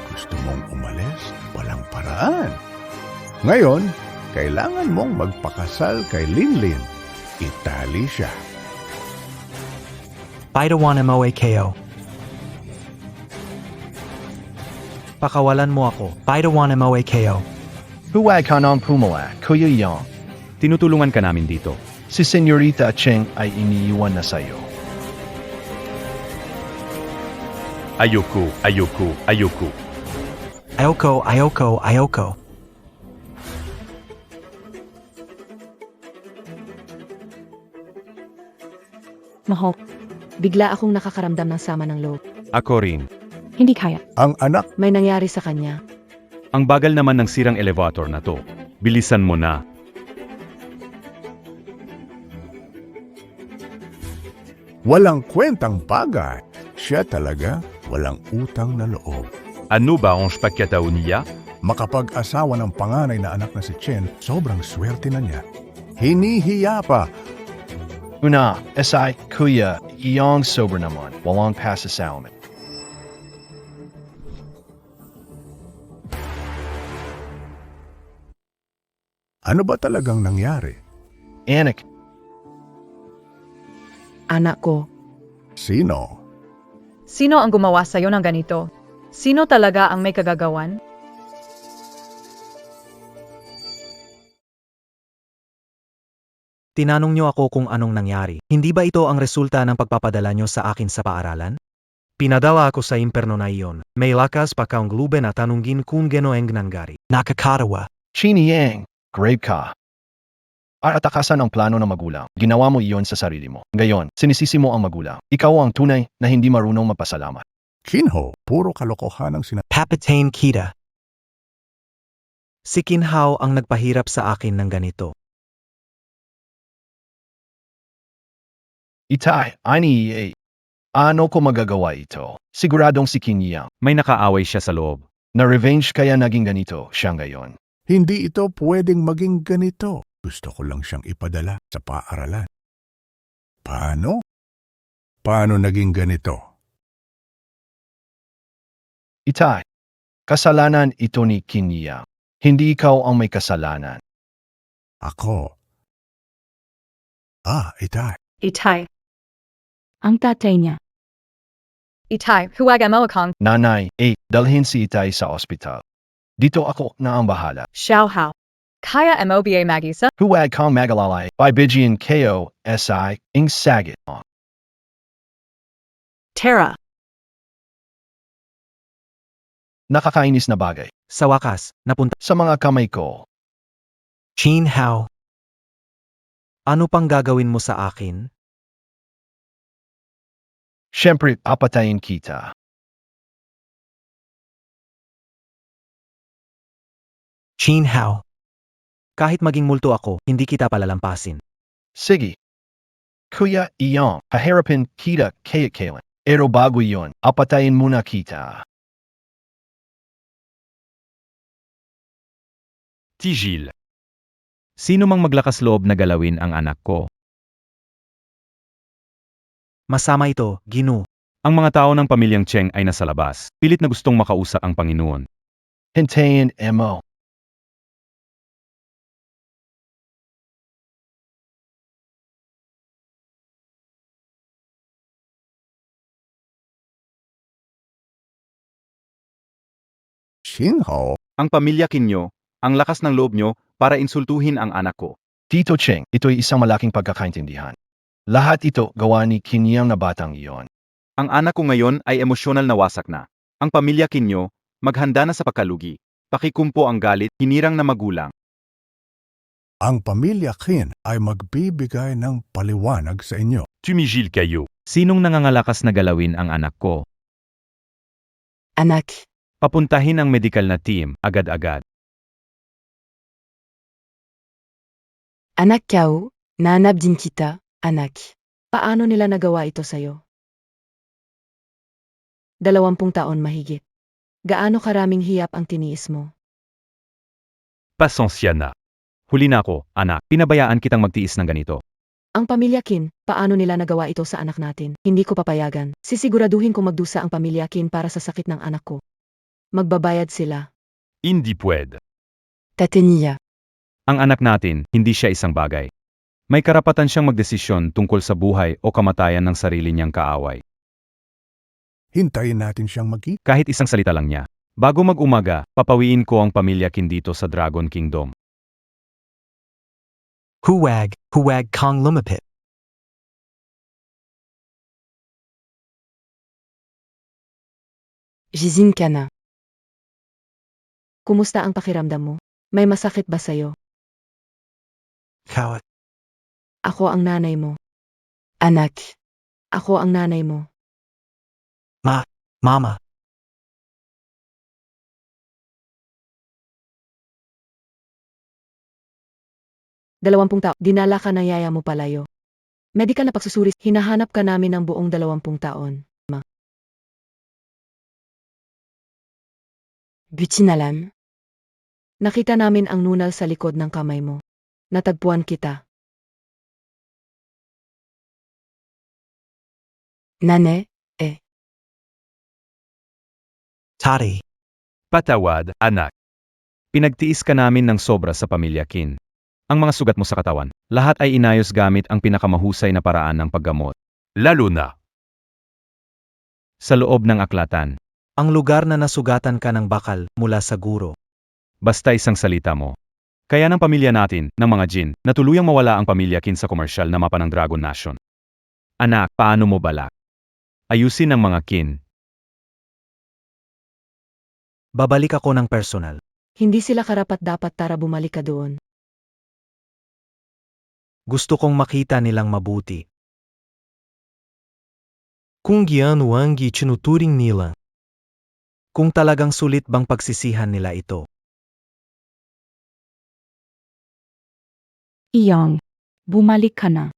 Gusto mong umalis? Walang paraan. Ngayon, kailangan mong magpakasal kay Linlin. Itali siya. Paidawan mo AKO. Pakawalan mo ako. Paidawan mo AKO. Huwag ka nang pumala, Kuya Yang. Tinutulungan ka namin dito. Si Senyorita Cheng ay iniiwan na sa'yo. Ayoko. Ayoko. Mahok, bigla akong nakakaramdam ng sama ng loob. Ako rin. Hindi kaya. Ang anak May nangyari sa kanya. Ang bagal naman ng sirang elevator na to. Bilisan mo na. walang kwentang bagay. Siya talaga walang utang na loob. Ano ba ang pagkataon niya? Makapag-asawa ng panganay na anak na si Chen, sobrang swerte na niya. Hinihiya pa. Una, SI, Kuya, Yang sober naman. Walang pasasalamat. Ano ba talagang nangyari? Anak, Anak ko, Sino? Sino ang gumawa sa'yo ng ganito? Sino talaga ang may kagagawan? Tinanong niyo ako kung anong nangyari. Hindi ba ito ang resulta ng pagpapadala niyo sa akin sa paaralan? Pinadala ako sa imperno na iyon. May lakas pa kaong lube na tanungin kung gano'ng nangyari. Nakakarawa. Chini Yang, grave ka. At atakasan ang plano ng magulang. Ginawa mo iyon sa sarili mo. Ngayon, sinisisi mo ang magulang. Ikaw ang tunay na hindi marunong magpasalamat. Kinho, puro kalokohan ang Kapitain Kita. Si Kinhao ang nagpahirap sa akin ng ganito. Itai, ani Ano ko magagawa ito? Siguradong si Qin Yang. May nakaaway siya sa loob. Na-revenge kaya naging ganito siya ngayon. Hindi ito pwedeng maging ganito. Gusto ko lang siyang ipadala sa paaralan. Paano? Paano naging ganito? Itay, kasalanan ito ni Qin Yang. Hindi ikaw ang may kasalanan. Ako. Itay. Itay. Ang tatay niya. Itay, huwag mo akong Nanay, dalhin si Itay sa ospital. Dito ako na ang bahala. Xiao Hao. Kaya MOBA Magisa. Huwag kang magalalay. Bibigyan ko ing sagit. Tara. Nakakainis na bagay. Sa wakas, napunta Sa mga kamay ko, Qin Hao. Ano pang gagawin mo sa akin? syempre papatayin kita. Qin Hao. Kahit maging multo ako, hindi kita palalampasin. Sige. Kuya Iyong, haharapin kita kaya kailan. Pero bago yon, apatayin muna kita. Tigil. Sino mang maglakas loob na galawin ang anak ko? Masama ito, Ginu. Ang mga tao ng pamilyang Cheng ay nasa labas. Pilit na gustong makausap ang Panginoon. Hintayin mo. Shinho? Ang pamilya Kinyo, ang lakas ng loob nyo para insultuhin ang anak ko. Tito Cheng, ito'y isang malaking pagkakaintindihan. Lahat ito gawa ni Qin Yang na batang iyon. Ang anak ko ngayon ay emosyonal na wasak na. Ang pamilya Kinyo, maghanda na sa pagkalugi. Pakikumpo ang galit, hinirang na magulang. Ang pamilya Qin ay magbibigay ng paliwanag sa inyo. Tumigil kayo. Sinong nangangalakas na galawin ang anak ko? Anak, Papuntahin ang medical na team, agad-agad. anak Kao, nanab din kita, anak. Paano nila nagawa ito sa'yo? 20 taon mahigit. Gaano karaming hiyap ang tiniis mo? Pasensya na. Huli na ako, anak. Pinabayaan kitang magtiis ng ganito. Ang pamilya Qin, paano nila nagawa ito sa anak natin? Hindi ko papayagan. Sisiguraduhin kong magdusa ang pamilya Qin para sa sakit ng anak ko. Magbabayad sila. Hindi pwede. Tateniya. Ang anak natin, hindi siya isang bagay. May karapatan siyang magdesisyon tungkol sa buhay o kamatayan ng sarili niyang kaaway. Hintayin natin siyang magkita. Kahit isang salita lang niya. Bago mag-umaga, papawiin ko ang pamilya Qin dito sa Dragon Kingdom. Huwag kang lumapit. Jizin ka na. Kumusta ang pakiramdam mo? May masakit ba sa'yo? Kawat. Ako ang nanay mo. Anak. Ako ang nanay mo. Mama. Dalawampung taon. Dinala ka ng yaya mo palayo. Medikal na pagsusuri. Hinahanap ka namin ng buong 20 taon. Butin alam. Nakita namin ang nunal sa likod ng kamay mo. Natagpuan kita. Nane, Tari. Patawad, anak. Pinagtiis ka namin ng sobra sa pamilya Qin. Ang mga sugat mo sa katawan, lahat ay inayos gamit ang pinakamahusay na paraan ng paggamot. Lalo na sa loob ng aklatan. Ang lugar na nasugatan ka ng bakal mula sa guro. Basta isang salita mo. Kaya ng pamilya natin, ng mga Jin, na tuluyang mawala ang pamilya Qin sa komersyal na mapa ng Dragon Nation. Anak, paano mo balak? Ayusin ang mga Qin. Babalik ako ng personal. hindi sila karapat-dapat tara bumalik ka doon. Gusto kong makita nilang mabuti. Kung giano ang itinuturing nila. Kung talagang sulit bang pagsisihan nila ito. Iyong, bumalik ka na.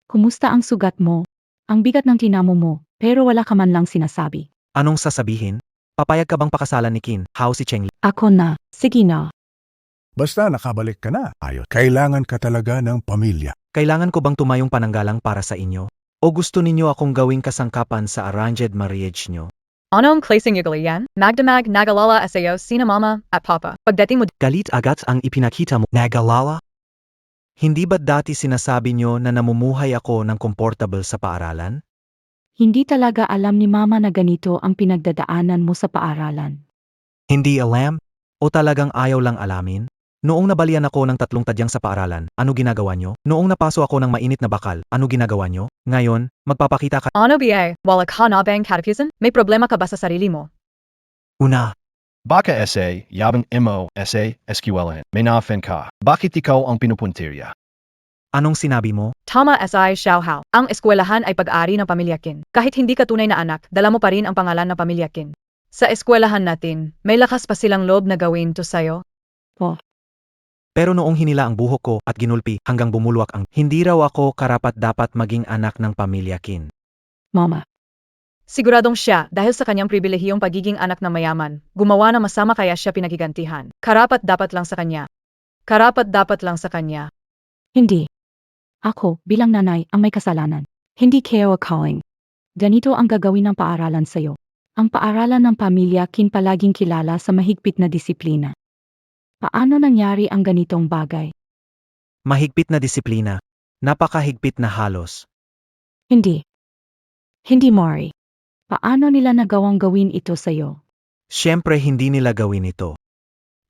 Kumusta ang sugat mo? Ang bigat ng tinamo mo, pero wala ka man lang sinasabi. Anong sasabihin? Papayag ka bang pakasalan ni Qin Hao si Cheng Li? Ako na, sige na. Basta nakabalik ka na. Ayos. Kailangan ka talaga ng pamilya. Kailangan ko bang tumayong pananggalang para sa inyo? O gusto ninyo akong gawing kasangkapan sa arranged marriage nyo? Ano ang klaseng ugali yan? Magdamag, nagalala asayo, sina mama, at papa. Pagdating mo Galit agad ang ipinakita mo. Nagalala? Hindi ba't dati sinasabi nyo na namumuhay ako ng comfortable sa paaralan? Hindi talaga alam ni mama na ganito ang pinagdadaanan mo sa paaralan. Hindi alam? O talagang ayaw lang alamin? Noong nabalian ako ng 3 tadyang sa paaralan, ano ginagawa nyo? Noong napaso ako ng mainit na bakal, ano ginagawa nyo? Ngayon, magpapakita ka. Ano ba? Wala ka na bang katapusan? May problema ka ba sa sarili mo? Una, Baka essay, yabang mo, essay, SQLN. May na-offend ka. Bakit ikaw ang pinupuntirya? anong sinabi mo? Tama SI Xiaohao. Ang eskwelahan ay pag-ari ng pamilya Qin. Kahit hindi ka tunay na anak, dala mo pa rin ang pangalan ng pamilya Qin. Sa eskwelahan natin, may lakas pa silang loob na gawin to sayo. Pero noong hinila ang buhok ko at ginulpi hanggang bumulwak ang hindi raw ako karapat-dapat maging anak ng pamilya Qin. Mama, Siguradong siya, dahil sa kanyang pribilehiyong pagiging anak ng mayaman, gumawa ng masama kaya siya pinagigantihan. Karapat dapat lang sa kanya. Karapat dapat lang sa kanya. hindi. Ako, bilang nanay, ang may kasalanan. Hindi kayo calling. Ganito ang gagawin ng paaralan sa'yo. Ang paaralan ng pamilya Qin palaging kilala sa mahigpit na disiplina. Paano nangyari ang ganitong bagay? Mahigpit na disiplina. Napakahigpit na halos. Hindi. Hindi, Mari. Paano nila nagawang gawin ito sa'yo? Siyempre hindi nila gawin ito.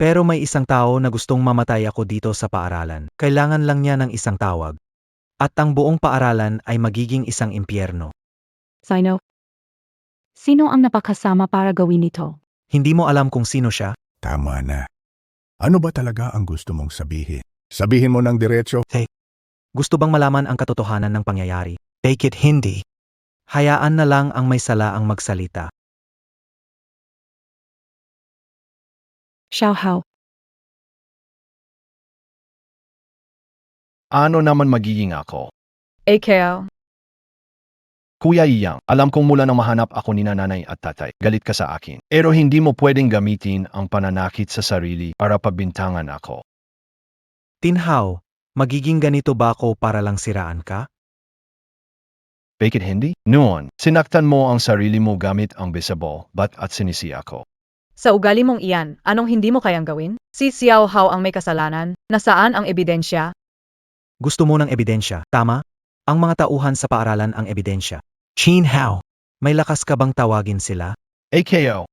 Pero may isang tao na gustong mamatay ako dito sa paaralan. Kailangan lang niya ng isang tawag. At ang buong paaralan ay magiging isang impyerno. Sino? Sino ang napakasama para gawin ito? Hindi mo alam kung sino siya? Tama na. Ano ba talaga ang gusto mong sabihin? Sabihin mo ng diretso. Gusto bang malaman ang katotohanan ng pangyayari? Take it hindi. Hayaan na lang ang may sala ang magsalita. Xiaohao, Ano naman magiging ako? AKO. Kuya Iyang, alam kong mula nang mahanap ako ni nanay at tatay, galit ka sa akin. Pero hindi mo pwedeng gamitin ang pananakit sa sarili para pabintangan ako. Tinhaw, magiging ganito ba ako para lang siraan ka? Bakit hindi? Noon, sinaktan mo ang sarili mo gamit ang baseball bat at sinisi ako. Sa ugali mong iyan, anong hindi mo kayang gawin? Si Xiao Hao ang may kasalanan, nasaan ang ebidensya? Gusto mo ng ebidensya, tama? Ang mga tauhan sa paaralan ang ebidensya. Qin Hao, may lakas ka bang tawagin sila? AKO.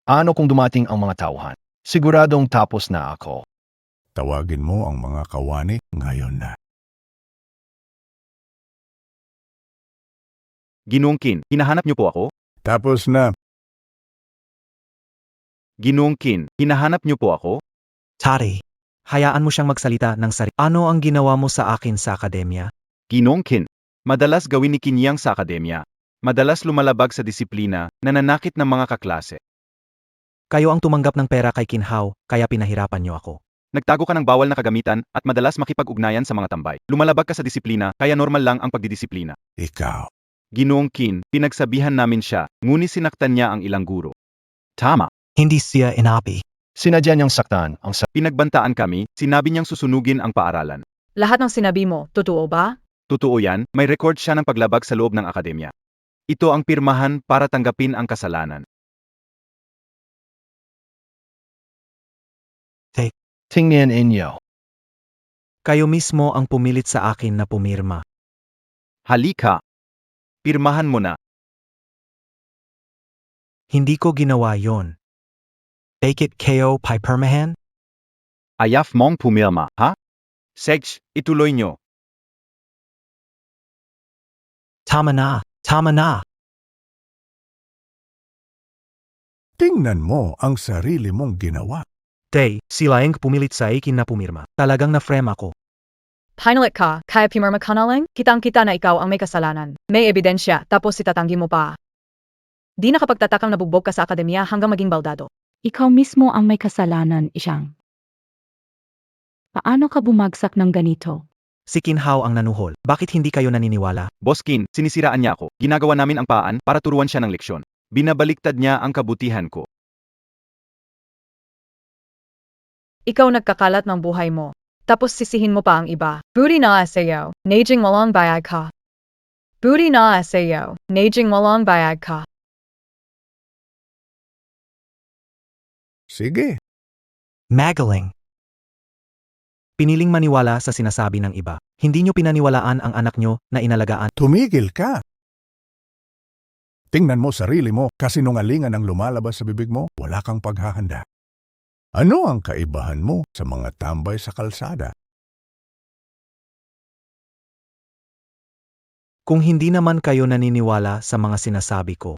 Ano kung dumating ang mga tauhan? Siguradong tapos na ako. Tawagin mo ang mga kawani ngayon na. Ginoong Qin, hinahanap niyo po ako? Tapos na. Ginoong Qin, hinahanap niyo po ako? Tari, hayaan mo siyang magsalita ng sarili. Ano ang ginawa mo sa akin sa akademya? Ginoong Qin, madalas gawin ni Qin Yang sa akademya. Madalas lumalabag sa disiplina, nananakit ng mga kaklase. Kayo ang tumanggap ng pera kay Qin Hao, kaya pinahirapan niyo ako. Nagtago ka ng bawal na kagamitan at madalas makipag-ugnayan sa mga tambay. Lumalabag ka sa disiplina, kaya normal lang ang pagdidisiplina. Ikaw. Ginoong Qin, pinagsabihan namin siya, ngunit sinaktan niya ang ilang guro. Tama. Hindi siya inapi. Sinadya niyang saktan ang Pinagbantaan kami, sinabi niyang susunugin ang paaralan. Lahat ng sinabi mo, totoo ba? Totoo yan, may record siya ng paglabag sa loob ng akademya. Ito ang pirmahan para tanggapin ang kasalanan. tingnan inyo. Kayo mismo ang pumilit sa akin na pumirma. Halika. Pirmahan mo na. Hindi ko ginawa yon. Take it KO Pipermahan? Ayaf mong pumirma, ha? Sej, ituloy nyo. Tama na, tama na. Tingnan mo ang sarili mong ginawa. Tay, sila ang pumilit sa akin na pumirma. Talagang na-frame ako. Pinalit ka, kaya pimirma ka na lang? Kitang-kita na ikaw ang may kasalanan. May ebidensya, tapos itatanggi mo pa. Di nakapagtatakang nabugbog ka sa akademya hanggang maging baldado. ikaw mismo ang may kasalanan, Isang. Paano ka bumagsak ng ganito? Si Qin Hao ang nanuhol. Bakit hindi kayo naniniwala? Boss Qin, sinisiraan niya ako. Ginagawa namin ang paan para turuan siya ng leksyon. Binabaliktad niya ang kabutihan ko. Ikaw nagkakalat ng buhay mo. Tapos sisihin mo pa ang iba. Buti na sa'yo, najing walang bayad ka. Buti na sa'yo, najing walang bayad ka. Sige, Magaling. Piniling maniwala sa sinasabi ng iba. Hindi nyo pinaniwalaan ang anak nyo na inalagaan. tumigil ka. Tingnan mo sarili mo, kasinungalingan ang lumalabas sa bibig mo, wala kang paghahanda. Ano ang kaibahan mo sa mga tambay sa kalsada? Kung hindi naman kayo naniniwala sa mga sinasabi ko,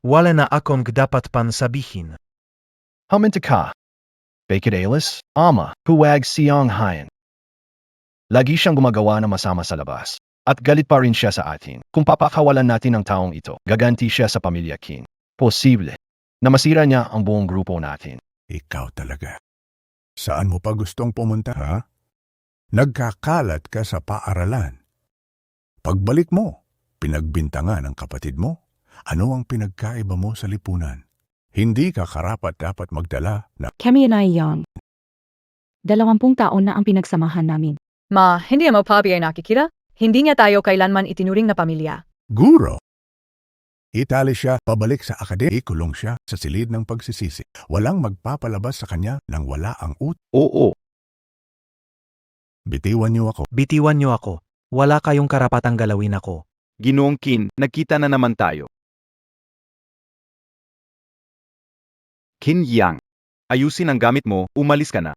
wala na akong dapat pang sabihin. Huminta ka. Bakit Alice? Ama, huwag siyang hayan. Lagi siyang gumagawa ng masama sa labas. At galit pa rin siya sa atin. Kung papakawalan natin ang taong ito, gaganti siya sa pamilya Qin. Posible na masira niya ang buong grupo natin. Ikaw talaga. Saan mo pa gustong pumunta, ha? Nagkakalat ka sa paaralan. Pagbalik mo, pinagbintangan ang kapatid mo. Ano ang pinagkaiba mo sa lipunan? Hindi ka karapat-dapat magdala na Kami ay young. 20 taon na ang pinagsamahan namin. Ma, hindi mo pa ay nakikita? Hindi niya tayo kailanman itinuring na pamilya. guro. Itali siya, pabalik sa akademya, ikulong siya sa silid ng pagsisisi. Walang magpapalabas sa kanya nang wala ang Oo. Bitiwan niyo ako. Bitiwan nyo ako. Wala kayong karapatang galawin ako. Ginoong Qin, nagkita na naman tayo. Qin Yang, ayusin ang gamit mo, umalis ka na.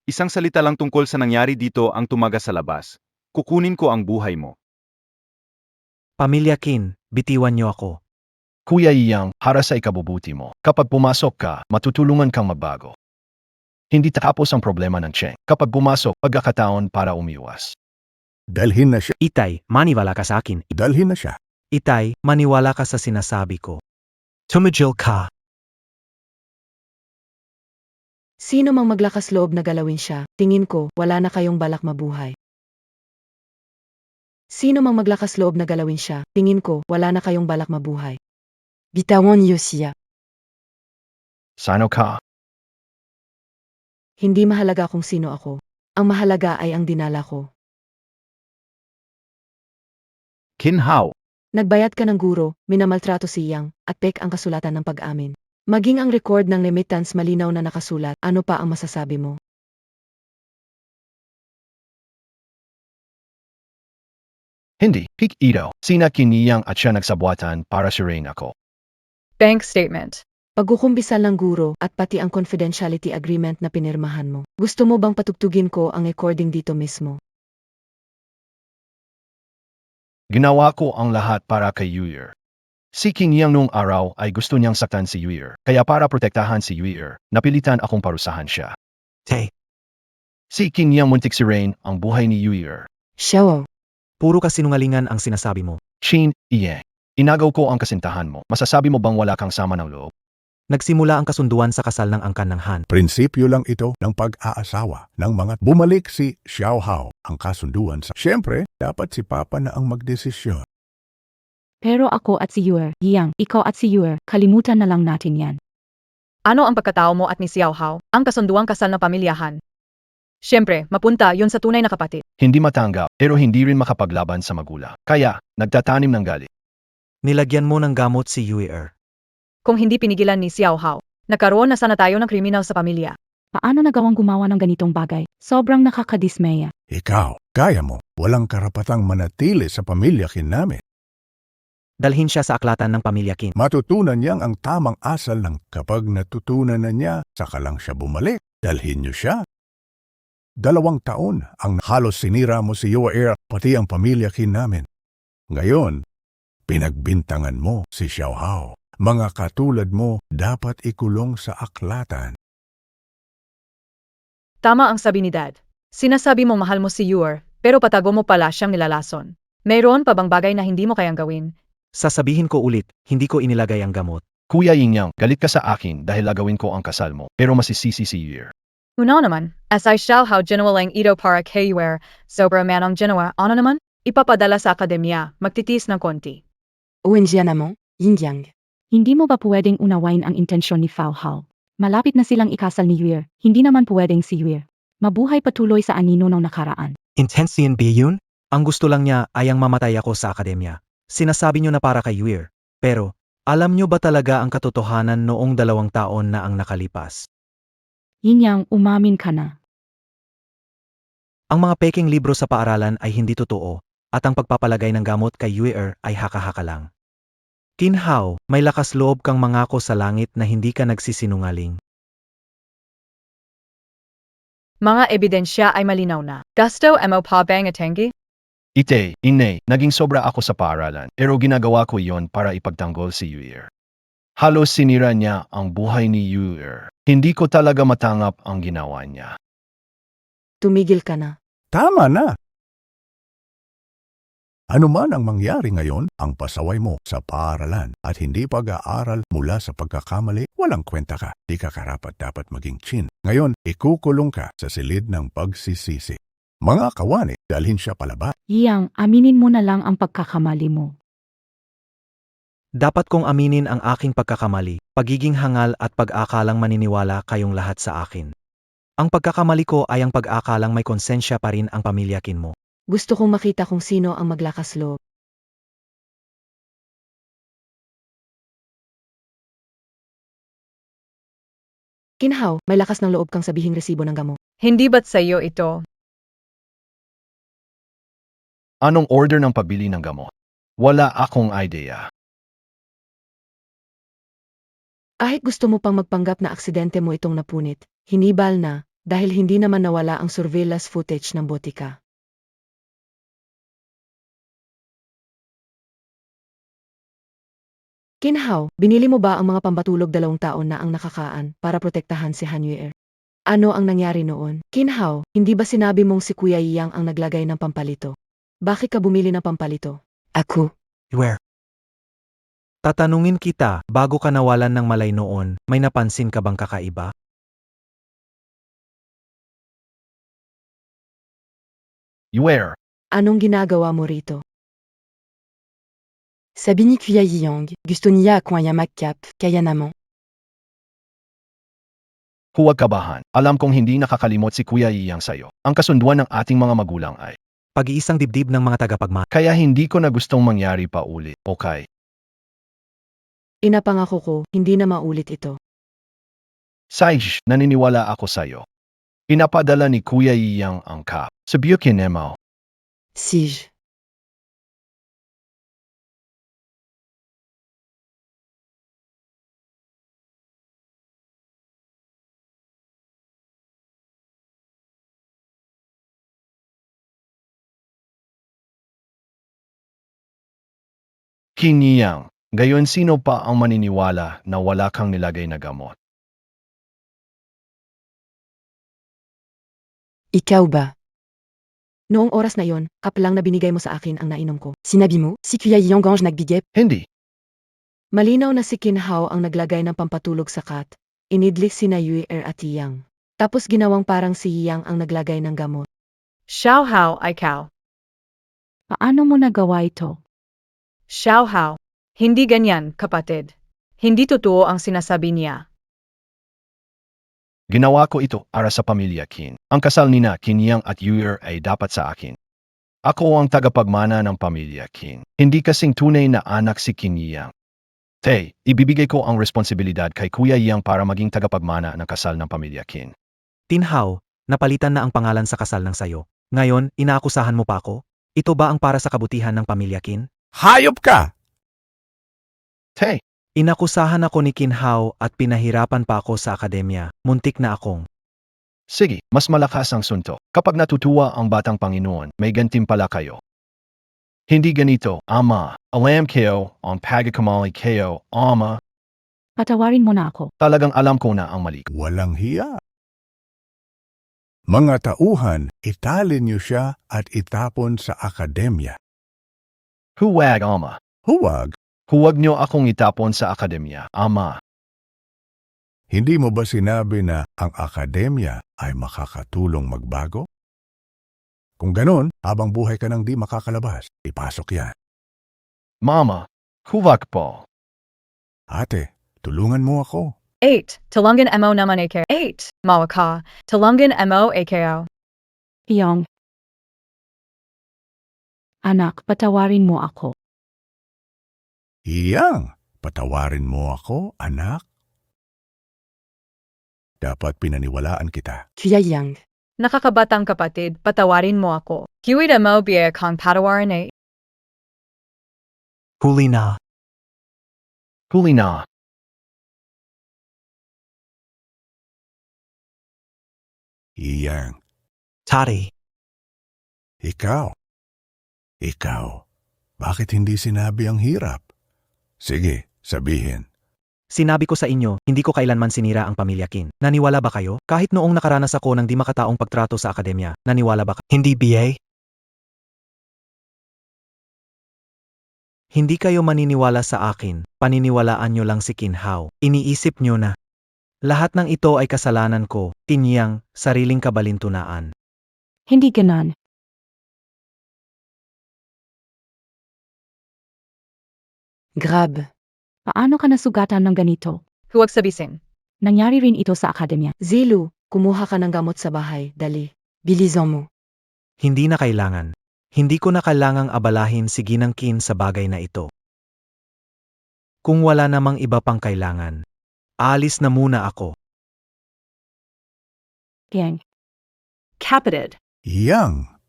Isang salita lang tungkol sa nangyari dito ang tumagas sa labas. Kukunin ko ang buhay mo. Pamilya Qin, bitiwan nyo ako. Kuya Yang, para sa ikabubuti mo. Kapag pumasok ka, matutulungan kang magbago. Hindi tapos ang problema ng Cheng. Kapag pumasok, pagkakataon para umiwas. Dalhin na siya. Itay, maniwala ka sa akin. Dalhin na siya. Itay, maniwala ka sa sinasabi ko. Tumigil ka. Sino mang maglakas loob na galawin siya, tingin ko, wala na kayong balak mabuhay. Sino mang maglakas loob na galawin siya, tingin ko, wala na kayong balak mabuhay. Bitawan niyo siya. Sano ka? Hindi mahalaga kung sino ako. Ang mahalaga ay ang dinala ko. Qin Hao, Nagbayad ka ng guro, minamaltrato si Yang, at pek ang kasulatan ng pag-amin. Maging ang record ng remittance malinaw na nakasulat, ano pa ang masasabi mo? Hindi, hik ito. Sina kiniyang at siya nagsabuatan para sirain ako. Bank statement. Pagkukumpisal ng guro at pati ang confidentiality agreement na pinirmahan mo. Gusto mo bang patugtugin ko ang recording dito mismo? Ginawa ko ang lahat para kay Yuyer. Si King Yang nung araw ay gusto niyang saktan si Yuyer, kaya para protektahan si Yuyer, napilitan akong parusahan siya. Tay, Si King Yang muntik sirain ang buhay ni Yuyer. Siya. puro kasinungalingan ang sinasabi mo. Chin, iye. Inagaw ko ang kasintahan mo. Masasabi mo bang wala kang sama ng loob? Nagsimula ang kasunduan sa kasal ng angkan ng Han. Prinsipyo lang ito ng pag-aasawa ng mga bumalik si Xiao Hao ang kasunduan sa... Siyempre, dapat si Papa na ang magdesisyon. Pero ako at si Yuer, Yang, ikaw at si Yuer, kalimutan na lang natin yan. Ano ang pagkatao mo at ni Xiao Hao? Ang kasunduang kasal na pamilyahan. Siyempre, mapunta yon sa tunay na kapatid. Hindi matanggap, pero hindi rin makapaglaban sa magulang. Kaya, nagtatanim ng galit. Nilagyan mo ng gamot si Yuer. Kung hindi pinigilan ni Xiao Hao, nagkaroon na sana tayo ng kriminal sa pamilya. Paano nagawang gumawa ng ganitong bagay? Sobrang nakakadismaya. Ikaw, kaya mo, walang karapatang manatili sa pamilya kin namin. Dalhin siya sa aklatan ng pamilya Qin. Matutunan niyang ang tamang asal ng kapag natutunan na niya, saka lang siya bumalik. Dalhin niyo siya. 2 taon ang halos sinira mo si Yuer pati ang pamilya kin namin. Ngayon, pinagbintangan mo si Xiao Hao. Mga katulad mo dapat ikulong sa aklatan. Tama ang sabi ni Dad. Sinasabi mo mahal mo si Yuer, pero patago mo pala siyang nilalason. Mayroon pa bang bagay na hindi mo kayang gawin? Sasabihin ko ulit, hindi ko inilagay ang gamot. Kuya Yin Yang, galit ka sa akin dahil agawin ko ang kasal mo, pero masisisi si Yuyer. Una naman, as I shall how ginawalang ito para kayware, sobra man ang ginawa, ano naman? Ipapadala sa akademya, magtitis ng konti. ONG naman, yin yang. Hindi mo ba pwedeng unawain ang intensyon ni Fao Hao? Malapit na silang ikasal ni Yuer, hindi naman pwedeng si Yuer. Mabuhay patuloy sa anino ng nakaraan. Intensian ba yun? Ang gusto lang niya ay ang mamatay ako sa akademya. Sinasabi niyo na para kay Weir. Pero, alam niyo ba talaga ang katotohanan noong 2 taon na ang nakalipas? Yin yang, umamin ka na. Ang mga peking libro sa paaralan ay hindi totoo, at ang pagpapalagay ng gamot kay Weir ay haka-haka lang. Kinhao, may lakas loob kang mangako sa langit na hindi ka nagsisinungaling. Mga ebidensya ay malinaw na. Gusto mo pa bang atengi? Ite, ine, naging sobra ako sa paaralan, pero ginagawa ko iyon para ipagtanggol si Yuir. Halos sinira niya ang buhay ni Yuir. Hindi ko talaga matanggap ang ginawa niya. Tumigil ka na. Tama na! Ano man ang mangyari ngayon, ang pasaway mo sa paaralan at hindi pag-aaral mula sa pagkakamali, walang kwenta ka. Di ka karapat-dapat maging chin. Ngayon, ikukulong ka sa silid ng pagsisisi. Mga kawani, dalhin siya palabas. Yang, aminin mo na lang ang pagkakamali mo. Dapat kong aminin ang aking pagkakamali, pagiging hangal at pag-akalang maniniwala kayong lahat sa akin. Ang pagkakamali ko ay ang pag-akalang may konsensya pa rin ang pamilya Kin mo. Gusto kong makita kung sino ang maglakas loob. Kinhao, may lakas ng loob kang sabihing resibo ng gamot. Hindi ba't sa iyo ito? Anong order ng pagbili ng gamot? Wala akong idea. Kahit gusto mo pang magpanggap na aksidente mo itong napunit, hinibal na, dahil hindi naman nawala ang surveillance footage ng botika. Kinhao, binili mo ba ang mga pambatulog 2 taon na ang nakakaan para protektahan si Han Yuer? Ano ang nangyari noon? Kinhao, hindi ba sinabi mong si Kuya Yang ang naglagay ng pampalito? Bakit ka bumili ng pampalito? Ako. Weir. Tatanungin kita, bago ka nawalan ng malay noon, may napansin ka bang kakaiba? Yuir, Anong ginagawa mo rito? Sabini Kuya Yang, gusto niya ako ang magkap, kaya naman. huwag kabahan. Alam kong hindi nakakalimot si Kuya Iyang sa'yo. Ang kasunduan ng ating mga magulang ay, Pag-iisang dibdib ng mga tagapagmana. kaya hindi ko na gustong mangyari pa ulit, okay? Inapangako ko, hindi na maulit ito. Saij, naniniwala ako sa'yo. Pinapadala ni Kuya Iyang ang kap. Sabihin mo. Sige. Kiniyang, gayon sino pa ang maniniwala na wala kang nilagay na gamot? Ikaw ba? Noong oras na yon, kap lang na binigay mo sa akin ang nainom ko. Sinabi mo, si Kuya Yang ang nagbigay. Hindi. Malinaw na si Kinhao ang naglagay ng pampatulog sa kat. Inidlis si Yuer at Yang. Tapos ginawang parang si Yang ang naglagay ng gamot. Xiao Hao ay Kao. Paano mo nagawa ito? Xiao Hao. Hindi ganyan, kapatid. Hindi totoo ang sinasabi niya. Ginawa ko ito para sa pamilya Kin. Ang kasal nina Kinyang at Yuir ay dapat sa akin. Ako ang tagapagmana ng pamilya Kin. Hindi kasing tunay na anak si Kinyang. Te, ibibigay ko ang responsibilidad kay Kuya Yang para maging tagapagmana ng kasal ng pamilya Kin. Tinhao, napalitan na ang pangalan sa kasal ng sayo. Ngayon, inaakusahan mo pa ako? Ito ba ang para sa kabutihan ng pamilya Kin? Hayop ka! Te, Inakusahan ako ni Kinhao at pinahirapan pa ako sa akademya. Muntik na akong. sige, mas malakas ang suntok. Kapag natutuwa ang batang Panginoon, may gantimpala kayo. Hindi ganito, Ama. Alam kayo, ang pagkakamali kayo, Ama. Patawarin mo na ako. Talagang alam ko na ang mali. Walang hiya. Mga tauhan, italin niyo siya at itapon sa akademya. Huwag, Ama. Huwag, Huwag niyo akong itapon sa akademya, Ama. Hindi mo ba sinabi na ang akademya ay makakatulong magbago? Kung ganon, habang buhay ka nang di makakalabas, ipasok yan. Mama, huwag po. Ate, tulungan mo ako. 8. Tulungan mo naman ako. 8. Mawa ka. Tulungan mo ako. Iyong. Anak, patawarin mo ako. Iyang, patawarin mo ako, anak. Dapat pinaniwalaan kita. Kuya Yang. Nakakabatang kapatid, patawarin mo ako. Kiwita mo biya kang patawarin eh. Huli na. Huli na. Iyang, Tari. ikaw. Ikaw, bakit hindi sinabi ang hirap? Sige, sabihin. Sinabi ko sa inyo, hindi ko kailanman sinira ang pamilya Kin. Naniwala ba kayo? Kahit noong nakaranas ako ng di makataong pagtrato sa akademya, naniwala ba kayo? Hindi BA? Hindi kayo maniniwala sa akin, paniniwalaan nyo lang si Kinhao. Iniisip nyo na. Lahat ng ito ay kasalanan ko, tinyang, sariling kabalintunaan. Hindi ganon. Grab. Paano ka nasugatan ng ganito? Huwag sabihin. Nangyari rin ito sa akademya. Zilu, kumuha ka ng gamot sa bahay. Dali. Bilisan mo. Hindi na kailangan. Hindi ko na kailangang abalahin si Ginang Kin sa bagay na ito. Kung wala namang iba pang kailangan, aalis na muna ako. Yang. Capited. Iyang,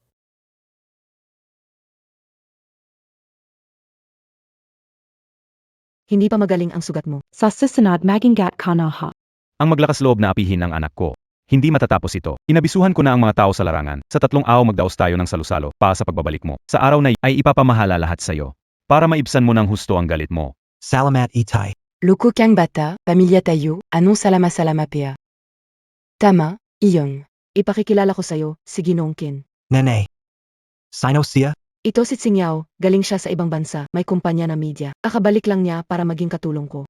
Hindi pa magaling ang sugat mo. Sa susunod maging gat ka na ha. Ang maglakas loob na apihin ang anak ko. Hindi matatapos ito. Inabisuhan ko na ang mga tao sa larangan. Sa 3 araw magdaos tayo ng salusalo para sa pagbabalik mo. Sa araw na ay ipapamahala lahat sa iyo. Para maibsan mo ng husto ang galit mo. Salamat Itay. Loko kang bata, pamilya tayo, anong salama-salama pia. Tama, Iyong. Ipakikilala ko sa'yo, si Ginoong Kin. Nene. Sino siya? Ito si Tsingyao, galing siya sa ibang bansa, may kumpanya na media. Kakabalik lang niya para maging katulong ko.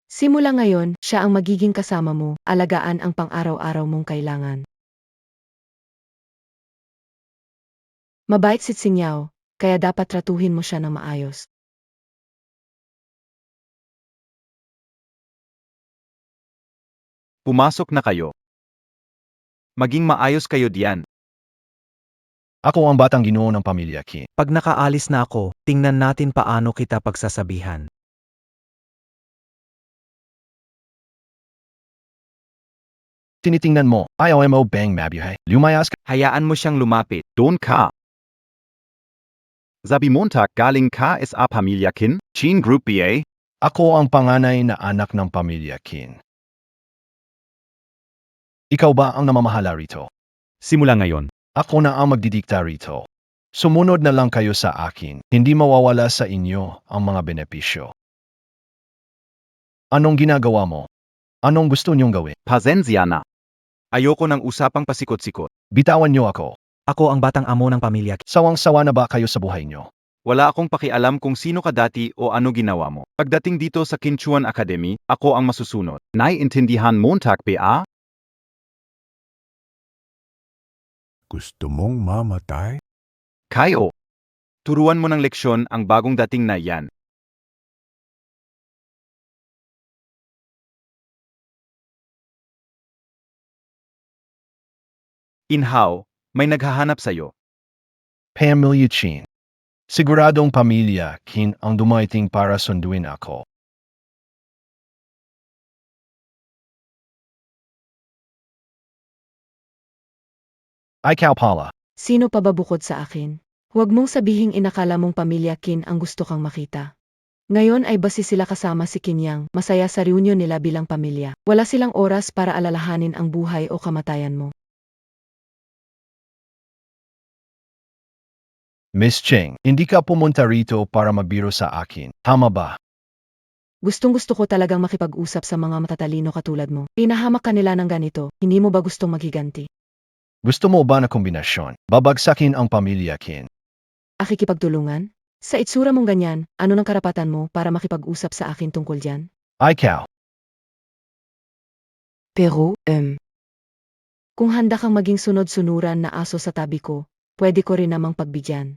Simula ngayon, siya ang magiging kasama mo, alagaan ang pang-araw-araw mong kailangan. Mabait si Tsingyao, kaya dapat tratuhin mo siya ng maayos. Pumasok na kayo. Maging maayos kayo diyan. Ako ang batang ginoo ng pamilya Kin. Pag nakaalis na ako, tingnan natin paano kita pagsasabihan. Tinitingnan mo, ayaw mo bang mabuhay. Lumayas ka. Hayaan mo siyang lumapit. Doon ka. Sabi Montag galing ka sa pamilya Kin, Chin Group BA. Ako ang panganay na anak ng pamilya Kin. Ikaw ba ang namamahala rito? Simula ngayon. Ako na ang magdidikta rito. Sumunod na lang kayo sa akin. Hindi mawawala sa inyo ang mga benepisyo. Anong ginagawa mo? Anong gusto niyong gawin? Pasensya na. Ayoko ng usapang pasikot-sikot. Bitawan niyo ako. Ako ang batang amo ng pamilya Kin. Sawang-sawa na ba kayo sa buhay niyo? Wala akong pakialam kung sino ka dati o ano ginawa mo. Pagdating dito sa Kinchuan Academy, ako ang masusunod. Naiintindihan Montag PA? gusto mong mamatay? Kayo. Turuan mo ng leksyon ang bagong dating na yan. Inhaw, may naghahanap sa'yo. Pamilya Chin. Siguradong pamilya Kin ang dumaiting para sunduin ako. Ikaw pala. Sino pa ba bukod sa akin? Huwag mong sabihing inakala mong pamilya Kin ang gusto kang makita. Ngayon ay basi sila kasama si Kinyang, masaya sa reunion nila bilang pamilya. Wala silang oras para alalahanin ang buhay o kamatayan mo. Miss Cheng, hindi ka pumunta rito para magbiro sa akin. Tama ba? Gustong-gusto ko talagang makipag-usap sa mga matatalino katulad mo. Pinahamak ka nila ng ganito, hindi mo ba gustong maghiganti? Gusto mo ba na kombinasyon? Babagsakin ang pamilya Kin. Akikipagtulungan? Sa itsura mong ganyan, ano ng karapatan mo para makipag-usap sa akin tungkol dyan? Ikaw. Pero, kung handa kang maging sunod-sunuran na aso sa tabi ko, pwede ko rin namang pagbigyan.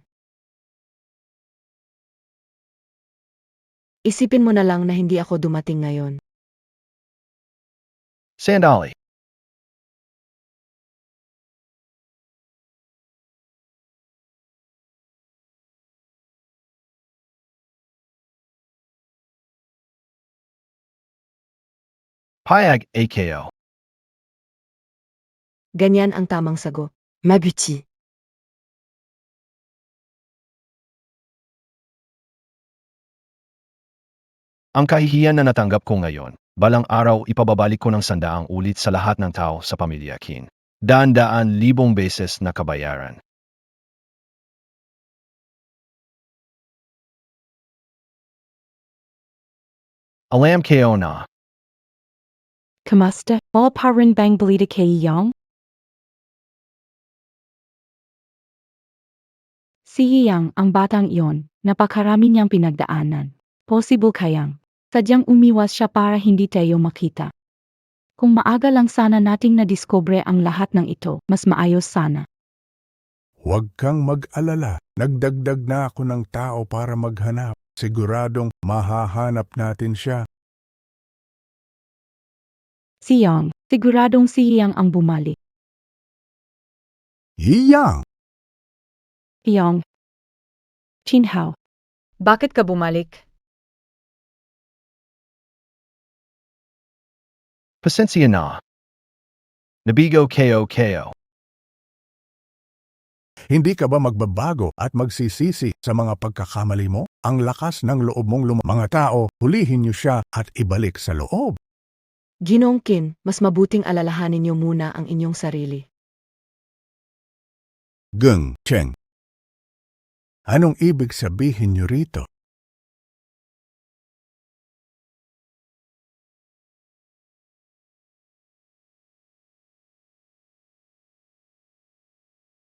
Isipin mo na lang na hindi ako dumating ngayon. Sandali. Payag AKO. Ganyan ang tamang sagot. Mabuti. Ang kahihiyan na natanggap ko ngayon, balang araw ipababalik ko ng 100 ulit sa lahat ng tao sa pamilya Kin. Daan-daan libong beses na kabayaran. Alam kayo na, Kamusta? All pa rin bang balita kay Yang? Si Yang ang batang iyon, napakarami niyang pinagdaanan. Possible kayang, sadyang umiwas siya para hindi tayo makita. Kung maaga lang sana nating nadiskubre ang lahat ng ito, mas maayos sana. Huwag kang mag-alala. Nagdagdag na ako ng tao para maghanap. Siguradong mahahanap natin siya. Si Yang, siguradong si Yang ang bumalik. Hiyang! Yang. Chinhao. Bakit ka bumalik? pasensya na. Nabigo KO. Hindi ka ba magbabago at magsisisi sa mga pagkakamali mo? Ang lakas ng loob mong mga tao, hulihin niyo siya at ibalik sa loob. Ginoong Kin, mas mabuting alalahanin niyo muna ang inyong sarili. Geng Cheng. Anong ibig sabihin niyo rito?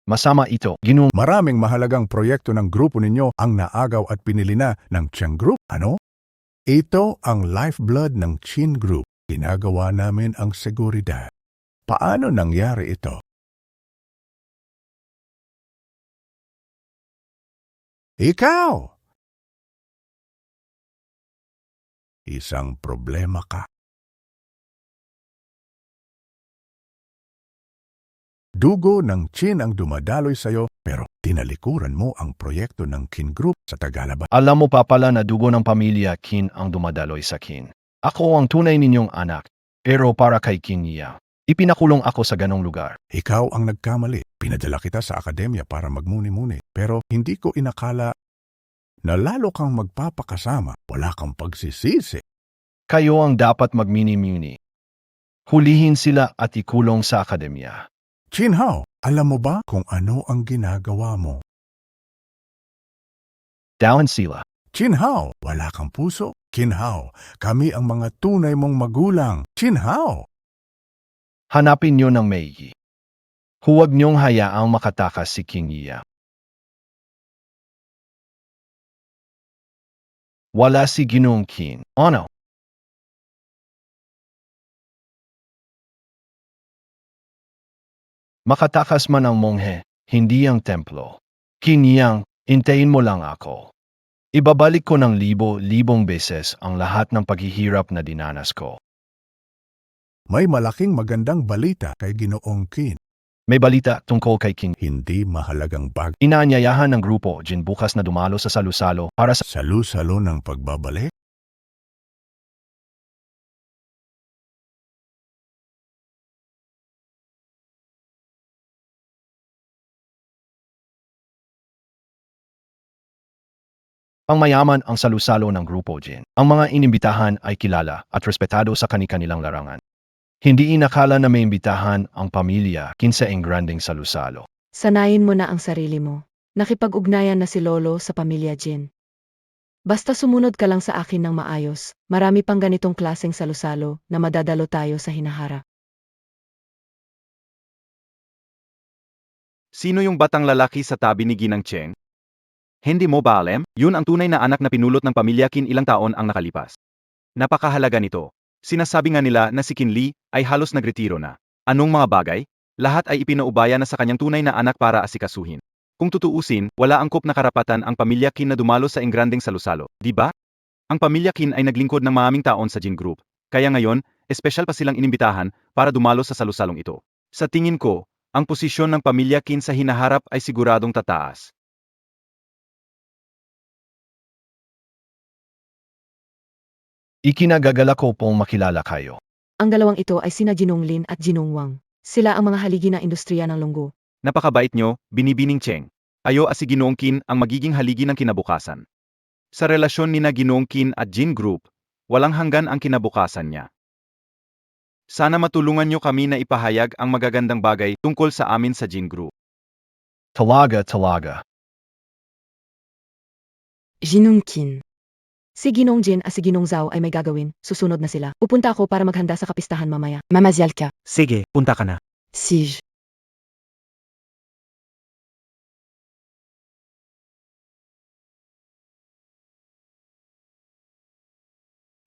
Masama ito, Ginong. Maraming mahalagang proyekto ng grupo ninyo ang naagaw at pinili na ng Cheng Group. Ano? Ito ang lifeblood ng Chin Group. Ginagawa namin ang seguridad. Paano nangyari ito? Ikaw! Isang problema ka. Dugo ng Chin ang dumadaloy sa'yo, pero tinalikuran mo ang proyekto ng Kin Group sa Tagalaba. Alam mo pa pala na dugo ng pamilya Kin ang dumadaloy sa Kin. Ako ang tunay ninyong anak, pero para kay Kin niya. Ipinakulong ako sa ganong lugar. Ikaw ang nagkamali. Pinadala kita sa akademya para magmuni-muni, pero hindi ko inakala na lalo kang magpapakasama. Wala kang pagsisisi. Kayo ang dapat magmini-muni. Hulihin sila at ikulong sa akademya. Chinhao, alam mo ba kung ano ang ginagawa mo? Dawan sila. Chinhao, wala kang puso. Chinhao, kami ang mga tunay mong magulang. Chinhao! Hanapin niyo ng Meiji. Huwag niyong hayaang makatakas si King Iya. Wala si Ginoong Kin. Ano? Makatakas man ang monghe, hindi ang templo. Kinyang, intayin mo lang ako. Ibabalik ko ng libo-libong beses ang lahat ng paghihirap na dinanas ko. May malaking magandang balita kay Ginoong Kin. May balita tungkol kay King. Hindi mahalagang bag. Inaanyayahan ng grupo Jin bukas na dumalo sa salusalo para sa Salu-salo ng pagbabalik? pangmayaman ang salusalo ng grupo Jin. Ang mga inimbitahan ay kilala at respetado sa kani-kanilang larangan. Hindi inakala na may imbitahan ang pamilya kinsa ang granding salusalo. Sanayin mo na ang sarili mo. Nakipag-ugnayan na si Lolo sa pamilya Jin. Basta sumunod ka lang sa akin ng maayos, marami pang ganitong klaseng salusalo na madadalo tayo sa hinaharap. Sino yung batang lalaki sa tabi ni Ginang Cheng? Hindi mo ba alam? Yun ang tunay na anak na pinulot ng pamilya Qin ilang taon ang nakalipas. Napakahalaga nito. Sinasabi nga nila na si Kinli ay halos nagretiro na. Anong mga bagay? Lahat ay ipinaubaya na sa kanyang tunay na anak para asikasuhin. Kung tutuusin, wala angkop na karapatan ang pamilya Qin na dumalo sa engrandeng salusalo, di ba? Ang pamilya Qin ay naglingkod ng maraming taon sa Jin Group, kaya ngayon, espesyal pa silang inimbitahan para dumalo sa salusalong ito. Sa tingin ko, ang posisyon ng pamilya Qin sa hinaharap ay siguradong tataas. Ikinagagala ko pong makilala kayo. Ang dalawang ito ay sina Jinong Lin at Jinong Wang. Sila ang mga haligi ng industriya ng lunggo. Napakabait nyo, Binibining Cheng. Ayo si Ginoong Qin ang magiging haligi ng kinabukasan. Sa relasyon ni na Ginoong Qin at Jin Group, walang hanggan ang kinabukasan niya. Sana matulungan nyo kami na ipahayag ang magagandang bagay tungkol sa amin sa Jin Group. Talaga. Jinong Qin. Si Ginong Jin at si Ginong Zhao ay may gagawin, susunod na sila. Pupunta ako para maghanda sa kapistahan mamaya. Mamasyal ka. Sige, punta ka na. Sige.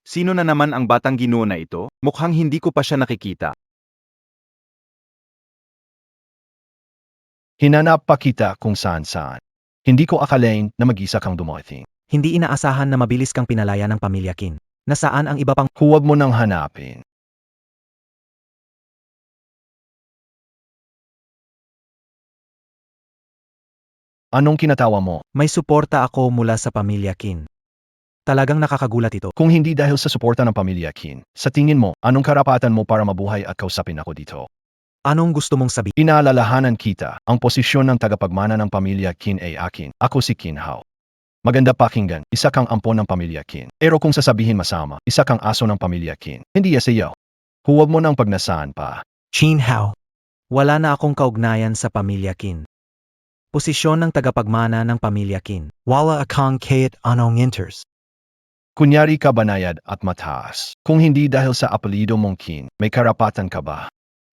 Sino na naman ang batang ginoo na ito? Mukhang hindi ko pa siya nakikita. Hinanap pa kita kung saan-saan. Hindi ko akalain na mag-isa kang dumating. Hindi inaasahan na mabilis kang pinalaya ng pamilya Qin. Nasaan ang iba pang Huwag mo nang hanapin. Anong kinatawa mo? may suporta ako mula sa pamilya Qin. Talagang nakakagulat ito. Kung hindi dahil sa suporta ng pamilya Qin, sa tingin mo, anong karapatan mo para mabuhay at kausapin ako dito? Anong gusto mong sabihin? Inaalalahanan kita, ang posisyon ng tagapagmana ng pamilya Qin ay akin. Ako si Qin Hao. Maganda pakinggan, isa kang ampon ng pamilya Qin. Pero kung sasabihin masama, isa kang aso ng pamilya Qin. Hindi yasayaw. Huwag mo nang pagnasaan pa. Qin Hao. Wala na akong kaugnayan sa pamilya Qin. Posisyon ng tagapagmana ng pamilya Qin. Wala akong kahit anong enters. Kunyari ka banayad at mataas. Kung hindi dahil sa apelido mong Qin, may karapatan ka ba?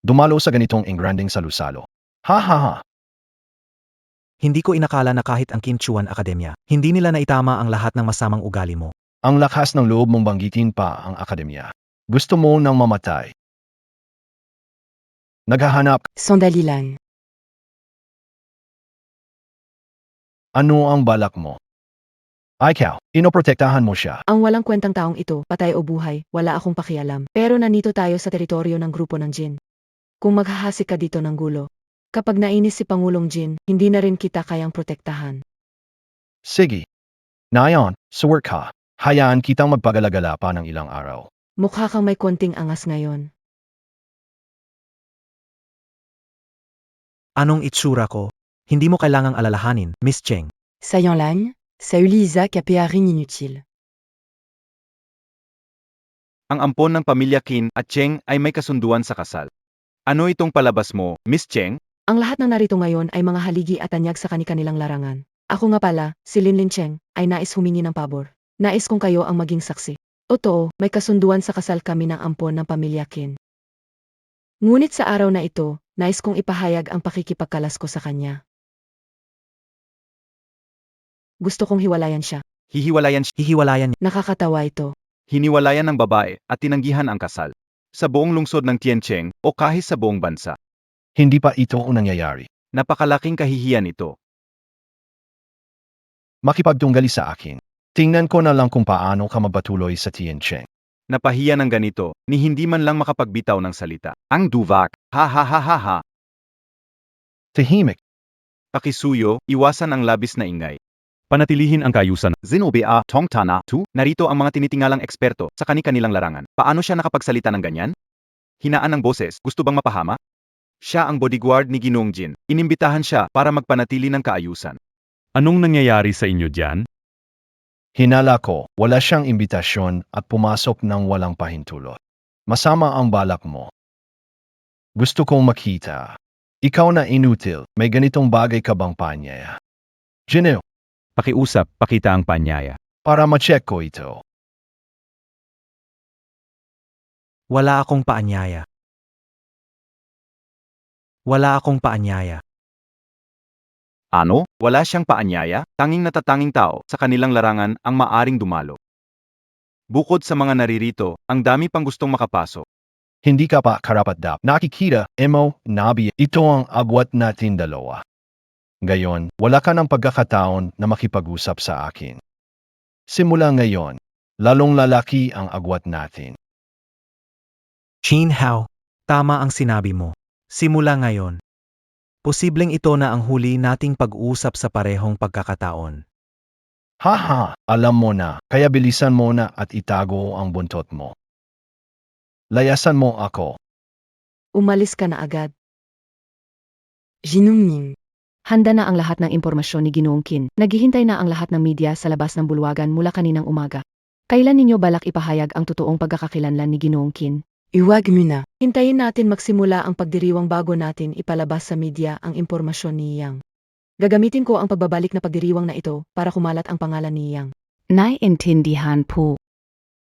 Dumalo sa ganitong engranding salusalo. Ha. Hindi ko inakala na kahit ang Qin Chuan Academia, hindi nila naitama ang lahat ng masamang ugali mo. Ang lakas ng loob mong banggitin pa ang akademya. Gusto mo nang mamatay. Naghahanap, Sandalilan. ano ang balak mo? Ikaw, inoprotektahan mo siya. Ang walang kwentang taong ito, patay o buhay, wala akong pakialam. Pero nandito tayo sa teritoryo ng grupo ng Jin. Kung maghahasik ka dito ng gulo, kapag nainis si Pangulong Jin, hindi na rin kita kayang protektahan. Sige. Nayon, suwert ka. Hayaan kitang magpagalagala pa ng ilang araw. Mukha kang may konting angas ngayon. Anong itsura ko? Hindi mo kailangang alalahanin, Miss Cheng. Sayan Lagne, ça eut Isaac à péarin inutile. Ang ampon ng pamilya Qin at Cheng ay may kasunduan sa kasal. Ano itong palabas mo, Miss Cheng? Ang lahat ng narito ngayon ay mga haligi at tanyag sa kanilang larangan. Ako nga pala, si Linlin Cheng, ay nais humingi ng pabor. Nais kong kayo ang maging saksi. Totoo, may kasunduan sa kasal kami ng ampon ng pamilya Qin. Ngunit sa araw na ito, nais kong ipahayag ang pakikipagkalas ko sa kanya. Gusto kong hiwalayan siya. Hihiwalayan niya. Nakakatawa ito. Hiniwalayan ng babae at tinanggihan ang kasal. Sa buong lungsod ng Tiancheng o kahit sa buong bansa. Hindi pa ito ang nangyayari. Napakalaking kahihiyan ito. Makipagtunggali sa akin. Tingnan ko na lang kung paano ka mabatuloy sa Tiancheng. Napahiya ng ganito, ni hindi man lang makapagbitaw ng salita. Ang duvak, ha. Tahimik. Pakisuyo, iwasan ang labis na ingay. Panatilihin ang kayusan. Zenobia, Tongtana, 2, narito ang mga tinitingalang eksperto sa kani-kanilang larangan. Paano siya nakapagsalita ng ganyan? Hinaan ng boses, gusto bang mapahama? Siya ang bodyguard ni Ginoong Jin. Inimbitahan siya para magpanatili ng kaayusan. Anong nangyayari sa inyo diyan? Hinala ko, wala siyang imbitasyon at pumasok ng walang pahintulot. Masama ang balak mo. Gusto kong makita. Ikaw na inutil, may ganitong bagay ka bang panyaya? Jineo, Pakiusap, pakita ang panyaya. para ma-check ko ito. Wala akong paanyaya. Wala akong paanyaya. Ano? Wala siyang paanyaya? Tanging natatanging tao sa kanilang larangan ang maaring dumalo. Bukod sa mga naririto, ang dami pang gustong makapasok. Hindi ka pa karapat-dap. Nakikita, Emo, Nabi, ito ang agwat natin dalawa. Ngayon, wala ka ng pagkakataon na makipag-usap sa akin. Simula ngayon, lalong lalaki ang agwat natin. Chin Hao, tama ang sinabi mo. Simula ngayon. Posibleng ito na ang huli nating pag-uusap sa parehong pagkakataon. Haha, alam mo na, kaya bilisan mo na at itago ang buntot mo. Layasan mo ako. Umalis ka na agad. Jinungning. Handa na ang lahat ng impormasyon ni Ginoong Qin. Naghihintay na ang lahat ng media sa labas ng bulwagan mula kaninang umaga. Kailan ninyo balak ipahayag ang totoong pagkakakilanlan ni Ginoong Qin? Iwag muna. Hintayin natin magsimula ang pagdiriwang bago natin ipalabas sa media ang impormasyon ni Yang. Gagamitin ko ang pagbabalik na pagdiriwang na ito para kumalat ang pangalan ni Yang. Naiintindihan po.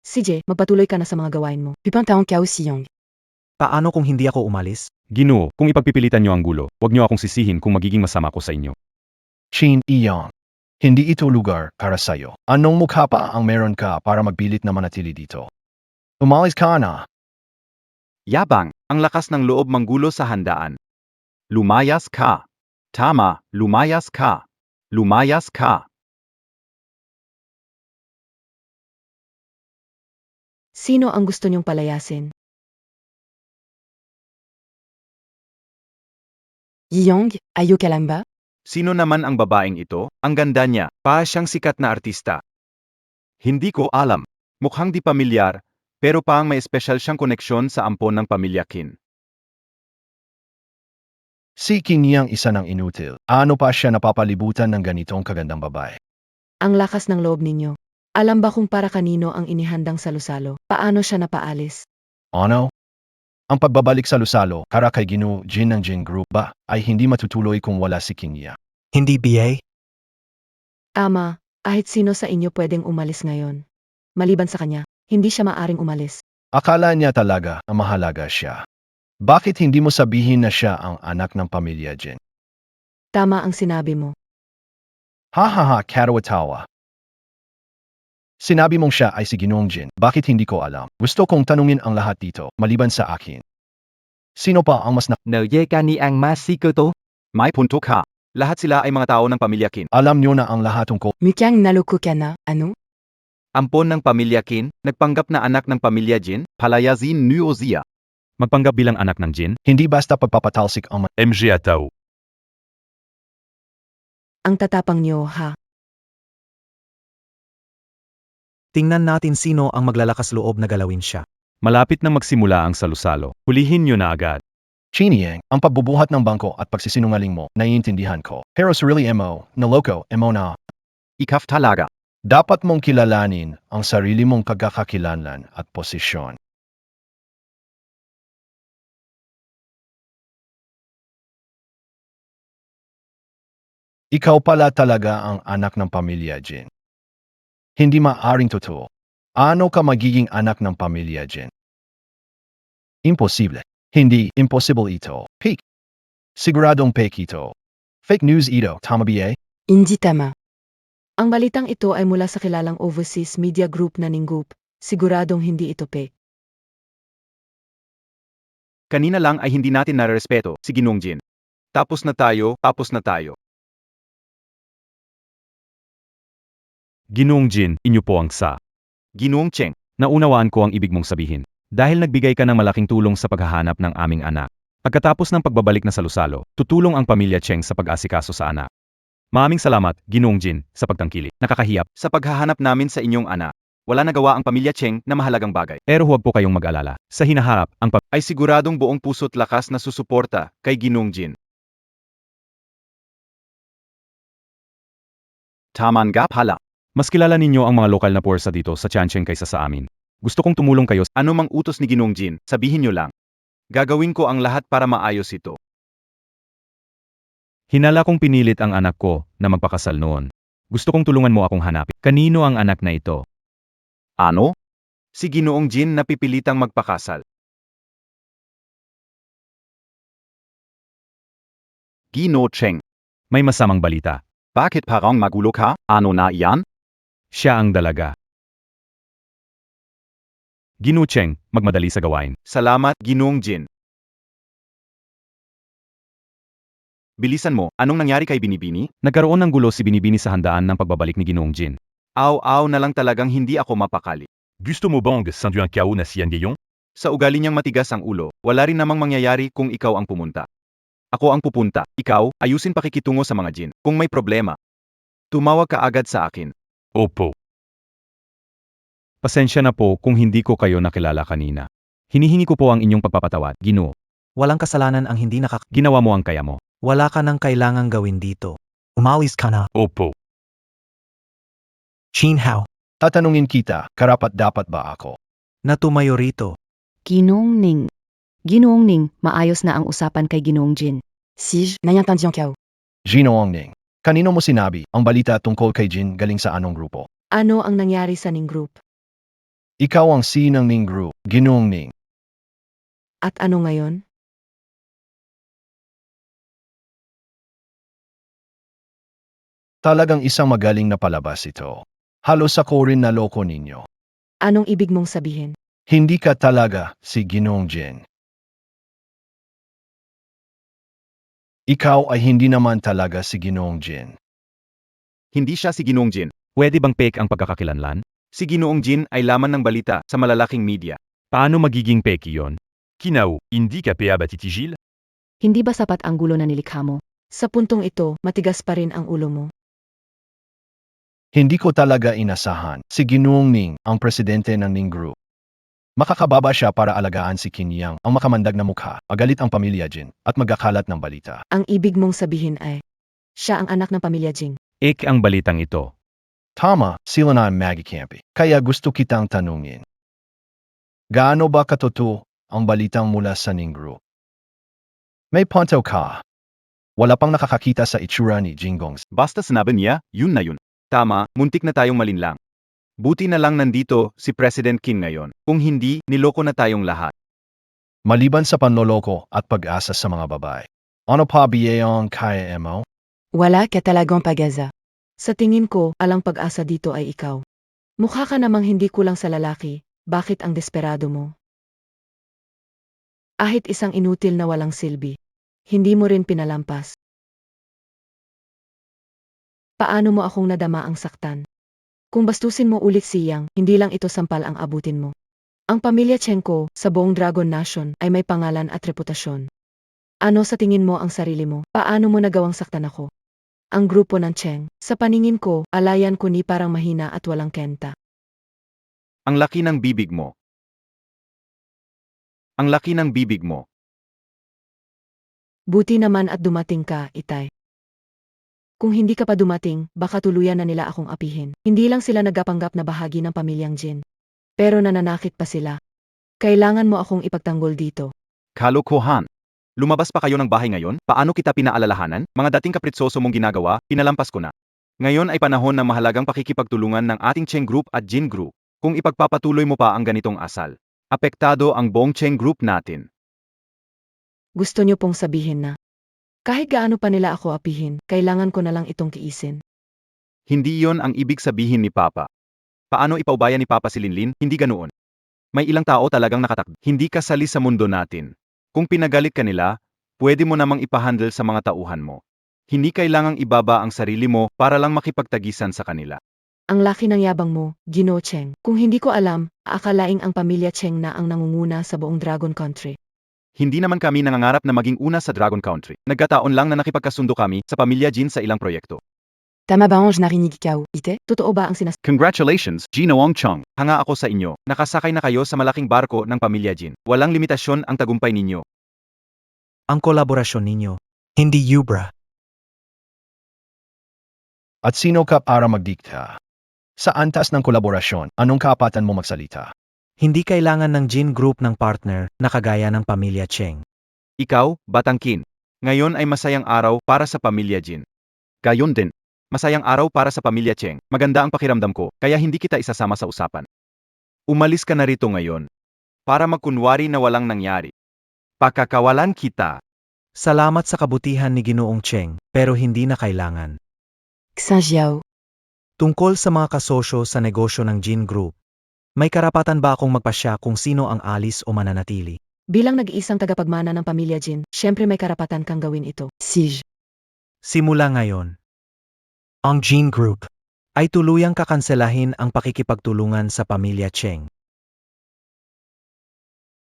CJ, magpatuloy ka na sa mga gawain mo. Pipantaon ka si Yang. Paano kung hindi ako umalis? Ginoo, kung ipagpipilitan niyo ang gulo, huwag niyo akong sisihin kung magiging masama ko sa inyo. Chin Iyong. Hindi ito lugar para sa'yo. Anong mukha pa ang meron ka para magpilit na manatili dito? Umalis ka na. Yabang, ang lakas ng loob manggulo sa handaan. Lumayas ka. Tama, lumayas ka. Lumayas ka. Sino ang gusto niyong palayasin? Yang, ayo ka lang ba? Sino naman ang babaeng ito? Ang ganda niya, pa siyang sikat na artista. Hindi ko alam. Mukhang di pamilyar, pero paang may espesyal siyang koneksyon sa ampon ng pamilya Qin. Si King Yang isa ng inutil. Ano pa siya napapalibutan ng ganitong kagandang babae? Ang lakas ng loob ninyo. Alam ba kung para kanino ang inihandang salusalo? Paano siya napaalis? Ano? Ang pagbabalik sa Lusalo, para kay Gino Jin ng Jin Group ba, ay hindi matutuloy kung wala si King Yang. Hindi BA? Ama, kahit sino sa inyo pwedeng umalis ngayon. Maliban sa kanya, hindi siya maaring umalis. Akala niya talaga na mahalaga siya. Bakit hindi mo sabihin na siya ang anak ng pamilya Jin? Tama ang sinabi mo. Hahaha, katawatawa. Sinabi mong siya ay si Ginoong Jin. Bakit hindi ko alam? Gusto kong tanungin ang lahat dito, maliban sa akin. Sino pa ang mas na... Nje ka ni ang masikoto? May punto ka. Lahat sila ay mga tao ng pamilya Qin. Alam niyo na ang lahat tungkol. Mukhang naloko ka na, ano? Ampon ng pamilya Qin, nagpanggap na anak ng pamilya Jin, palayazin Nuozia. Magpanggap bilang anak ng Jin? Hindi basta pagpapatalsik ang MG ataw. Ang tatapang niyo, ha? Tingnan natin sino ang maglalakas loob na galawin siya. Malapit na magsimula ang salusalo. Hulihin niyo na agad. Chiniang, ang pagbubuhat ng bangko at pagsisinungaling mo, naiintindihan ko. Pero sarili mo, naloko, na. Ikaf talaga. Dapat mong kilalanin ang sarili mong kagkakakilanlan at posisyon. Ikaw pala talaga ang anak ng pamilya Jin. Hindi maaring totoo. Ano ka magiging anak ng pamilya Jin? Imposible. Hindi, impossible ito. Fake. Siguradong fake ito. Fake news ito, tama ba? Hindi tama. Ang balitang ito ay mula sa kilalang overseas media group na Ninggup. Siguradong hindi ito fake. Kanina lang ay hindi natin narerespeto si Ginoong Jin. Tapos na tayo. Ginoong Jin, inyo po ang sa. Ginoong Cheng, naunawaan ko ang ibig mong sabihin. Dahil nagbigay ka ng malaking tulong sa paghahanap ng aming anak. Pagkatapos ng pagbabalik na salusalo, tutulong ang pamilya Cheng sa pag-asikaso sa anak. Maraming salamat, Ginoong Jin, sa pagtangkili. Nakakahiyap. Sa paghahanap namin sa inyong anak, wala nagawa ang pamilya Cheng na mahalagang bagay. Pero huwag po kayong mag-alala. Sa hinaharap, ang ay siguradong buong puso't lakas na susuporta kay Ginoong Jin. Taman nga pala. Mas kilala ninyo ang mga lokal na puwersa dito sa Tiancheng kaysa sa amin. Gusto kong tumulong kayo. Ano mang utos ni Ginoong Jin, sabihin nyo lang. Gagawin ko ang lahat para maayos ito. Hinala kong pinilit ang anak ko na magpakasal noon. Gusto kong tulungan mo akong hanapin. Kanino ang anak na ito? Ano? Si Ginoong Jin na pipilitang magpakasal. Gino Cheng. May masamang balita. Bakit parang magulo ka? Ano na iyan? Siya ang dalaga. Ginoo Cheng, magmadali sa gawain. Salamat, Ginoong Jin. Bilisan mo, anong nangyari kay Binibini? Nagkaroon ng gulo si Binibini sa handaan ng pagbabalik ni Ginoong Jin. Aw-aw na lang talagang hindi ako mapakali. Gusto mo bang sanduan kao na siyan gayong? Sa ugali niyang matigas ang ulo, wala rin namang mangyayari kung ikaw ang pumunta. Ako ang pupunta. Ikaw, ayusin pakikitungo sa mga Jin. Kung may problema, tumawag ka agad sa akin. Opo. Pasensya na po kung hindi ko kayo nakilala kanina. Hinihingi ko po ang inyong pagpapatawad, Ginoo. Walang kasalanan ang hindi Ginawa mo ang kaya mo. Wala ka nang kailangang gawin dito. Umalis ka na. Opo. Chin Hao, Tatanungin kita, karapat-dapat ba ako? na tumayo rito. Ginoong Ning. Ginoong Ning, maayos na ang usapan kay Ginoong Jin. Si, naintindihan ko. Ginoong Ning, kanino mo sinabi ang balita tungkol kay Jin galing sa anong grupo? Ano ang nangyari sa Ning Group? Ikaw ang C ng Ning Group, Ginoong Ning. At ano ngayon? Talagang isang magaling na palabas ito. Halos ako rin naloko ninyo. Anong ibig mong sabihin? Hindi ka talaga si Ginoong Jin. Ikaw ay hindi naman talaga si Ginoong Jin. Hindi siya si Ginoong Jin. Pwede bang fake ang pagkakakilanlan? Si Ginoong Jin ay laman ng balita sa malalaking media. Paano magiging fake iyon? Kinao, hindi ka pa ba titigil? Hindi ba sapat ang gulo na nilikha mo? Sa puntong ito, matigas pa rin ang ulo mo. Hindi ko talaga inasahan si Ginoong Ning ang presidente ng Ning Group. Makakababa siya para alagaan si Qin Yang, ang makamandag na mukha, magalit ang pamilya Jin, at magkakalat ng balita. Ang ibig mong sabihin ay, siya ang anak ng pamilya Jing. Ek ang balitang ito. Tama, sila na ang magikampi. Kaya gusto kitang tanungin. Gaano ba katotoo ang balitang mula sa Ning Group? May punto ka. Wala pang nakakakita sa itsura ni Jinggong. Basta sinabi niya, yun na yun. Tama, muntik na tayong malinlang. Buti na lang nandito si President Kim ngayon. Kung hindi, niloko na tayong lahat. Maliban sa panloloko at pag-asa sa mga babae. Ano pa biyayang kaya mo? Wala ka talagang pag-asa. Sa tingin ko, alang pag-asa dito ay ikaw. Mukha ka namang hindi kulang sa lalaki, bakit ang desperado mo? Ahit isang inutil na walang silbi. Hindi mo rin pinalampas. Paano mo akong nadama ang saktan? Kung bastusin mo ulit si Yang, hindi lang ito sampal ang abutin mo. Ang pamilya Chenko sa buong Dragon Nation ay may pangalan at reputasyon. Ano sa tingin mo ang sarili mo? Paano mo nagawang saktan ako? Ang grupo ng Cheng, sa paningin ko, alayan ko ni parang mahina at walang kenta. Ang laki ng bibig mo. Ang laki ng bibig mo. Buti naman at dumating ka, Itay. Kung hindi ka pa dumating, baka tuluyan na nila akong apihin. Hindi lang sila nagapanggap na bahagi ng pamilyang Jin. Pero nananakit pa sila. Kailangan mo akong ipagtanggol dito. Kalokohan. Lumabas pa kayo ng bahay ngayon? Paano kita pinaalalahanan? Mga dating kapritsoso mong ginagawa, pinalampas ko na. Ngayon ay panahon ng mahalagang pakikipagtulungan ng ating Cheng Group at Jin Group. Kung ipagpapatuloy mo pa ang ganitong asal, apektado ang buong Cheng Group natin. Gusto niyo pong sabihin na, kahit gaano pa nila ako apihin, kailangan ko na lang itong tiisin. Hindi yon ang ibig sabihin ni Papa. Paano ipaubaya ni Papa si Linlin? Hindi ganoon. May ilang tao talagang nakatakbo. Hindi kasali sa mundo natin. Kung pinagalit ka nila, pwede mo namang ipahandle sa mga tauhan mo. Hindi kailangang ibaba ang sarili mo para lang makipagtagisan sa kanila. Ang laki ng yabang mo, Gino Cheng. Kung hindi ko alam, aakalaing ang pamilya Cheng na ang nangunguna sa buong Dragon Country. Hindi naman kami nangangarap na maging una sa Dragon Country. Nagkataon lang na nakipagkasundo kami sa pamilya Jin sa ilang proyekto. Tama ba ang narinig ikaw, Ite? Totoo ba ang Congratulations, Ginoong Chong. Hanga ako sa inyo. Nakasakay na kayo sa malaking barko ng pamilya Jin. Walang limitasyon ang tagumpay ninyo. Ang kolaborasyon ninyo, hindi Ubra. At sino ka para magdikta? Sa antas ng kolaborasyon, anong kaapatan mo magsalita? Hindi kailangan ng Jin Group ng partner na kagaya ng pamilya Cheng. Ikaw, Batang Kin. Ngayon ay masayang araw para sa pamilya Jin. Gayon din. Masayang araw para sa pamilya Cheng. Maganda ang pakiramdam ko, kaya hindi kita isasama sa usapan. Umalis ka na rito ngayon. Para magkunwari na walang nangyari. Pakakawalan kita. Salamat sa kabutihan ni Ginoong Cheng, pero hindi na kailangan. Xiao. Tungkol sa mga kasosyo sa negosyo ng Jin Group, May karapatan ba akong magpasya kung sino ang alis o mananatili? Bilang nag-iisang tagapagmana ng pamilya Jin, syempre may karapatan kang gawin ito. Siege. Simula ngayon, ang Gene Group ay tuluyang kakanselahin ang pakikipagtulungan sa pamilya Cheng.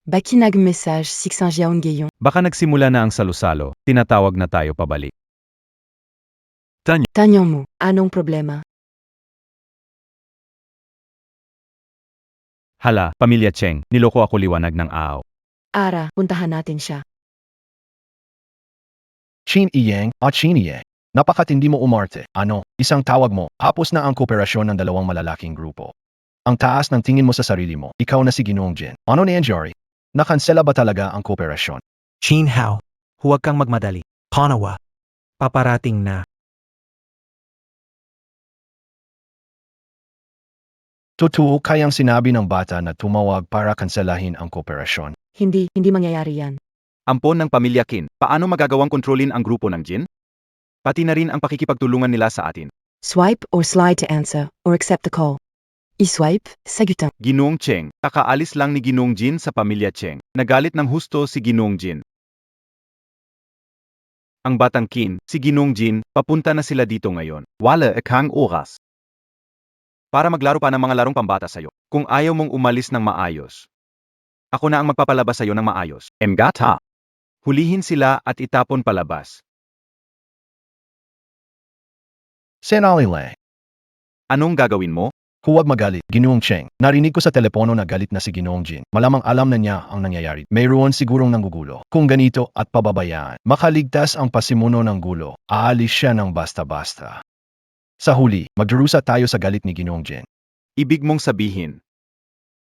Bakinag message 600 Geyon. Baka nagsimula na ang salusalo, tinatawag na tayo pabalik. Tanyon mo, anong problema? Hala, pamilya Cheng, niloko ako liwanag ng aaw. Ara, puntahan natin siya. Chin Iyang at Chin Iyang. Napakatindi mo umarte. Ano, isang tawag mo, hapos na ang kooperasyon ng dalawang malalaking grupo. Ang taas ng tingin mo sa sarili mo, ikaw na si Ginoong Jin. Ano nangyari? Nakansela ba talaga ang kooperasyon? Chin Hao, huwag kang magmadali. Hanawa, paparating na. Totoo kayang sinabi ng bata na tumawag para kanselahin ang kooperasyon. Hindi mangyayari yan. Ampon ng pamilya Qin, paano magagawang kontrolin ang grupo ng Jin? Pati na rin ang pakikipagtulungan nila sa atin. Swipe or slide to answer, or accept the call. I-swipe, sagutin. Ginoong Cheng, kakaalis lang ni Ginoong Jin sa pamilya Cheng. Nagalit ng husto si Ginoong Jin. Ang batang Qin, si Ginoong Jin, papunta na sila dito ngayon. Wala ekang oras. Para maglaro pa ng mga larong pambata sa'yo. Kung ayaw mong umalis ng maayos, ako na ang magpapalabas sa'yo ng maayos. Emgata. Hulihin sila at itapon palabas. Senali lang. Anong gagawin mo? Huwag magalit, Ginoong Cheng. Narinig ko sa telepono na galit na si Ginoong Jin. Malamang alam na niya ang nangyayari. Mayroon sigurong nanggugulo. Kung ganito at pababayaan, makaligtas ang pasimuno ng gulo. Aalis siya ng basta-basta. Sa huli, magdurusa tayo sa galit ni Ginoong Jin. Ibig mong sabihin,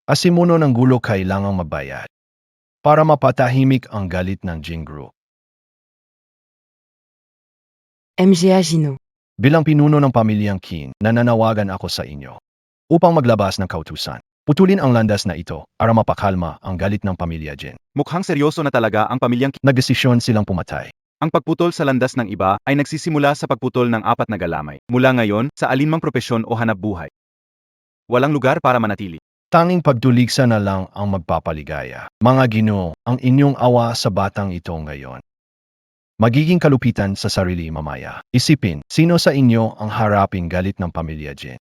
Asimuno ng gulo kailangang mabayad para mapatahimik ang galit ng Jin Group. MGA Gino. Bilang pinuno ng pamilyang Qin, nananawagan ako sa inyo upang maglabas ng kautusan. Putulin ang landas na ito para mapakalma ang galit ng pamilya Jin. mukhang seryoso na talaga ang pamilyang Qin. Nagdesisyon silang pumatay. Ang pagputol sa landas ng iba ay nagsisimula sa pagputol ng 4 na galamay. Mula ngayon, sa alinmang propesyon o hanap buhay. Walang lugar para manatili. Tanging pagtuligsa na lang ang magpapaligaya. Mga Ginoo, ang inyong awa sa batang ito ngayon. Magiging kalupitan sa sarili mamaya. Isipin, sino sa inyo ang haraping galit ng pamilya Jin?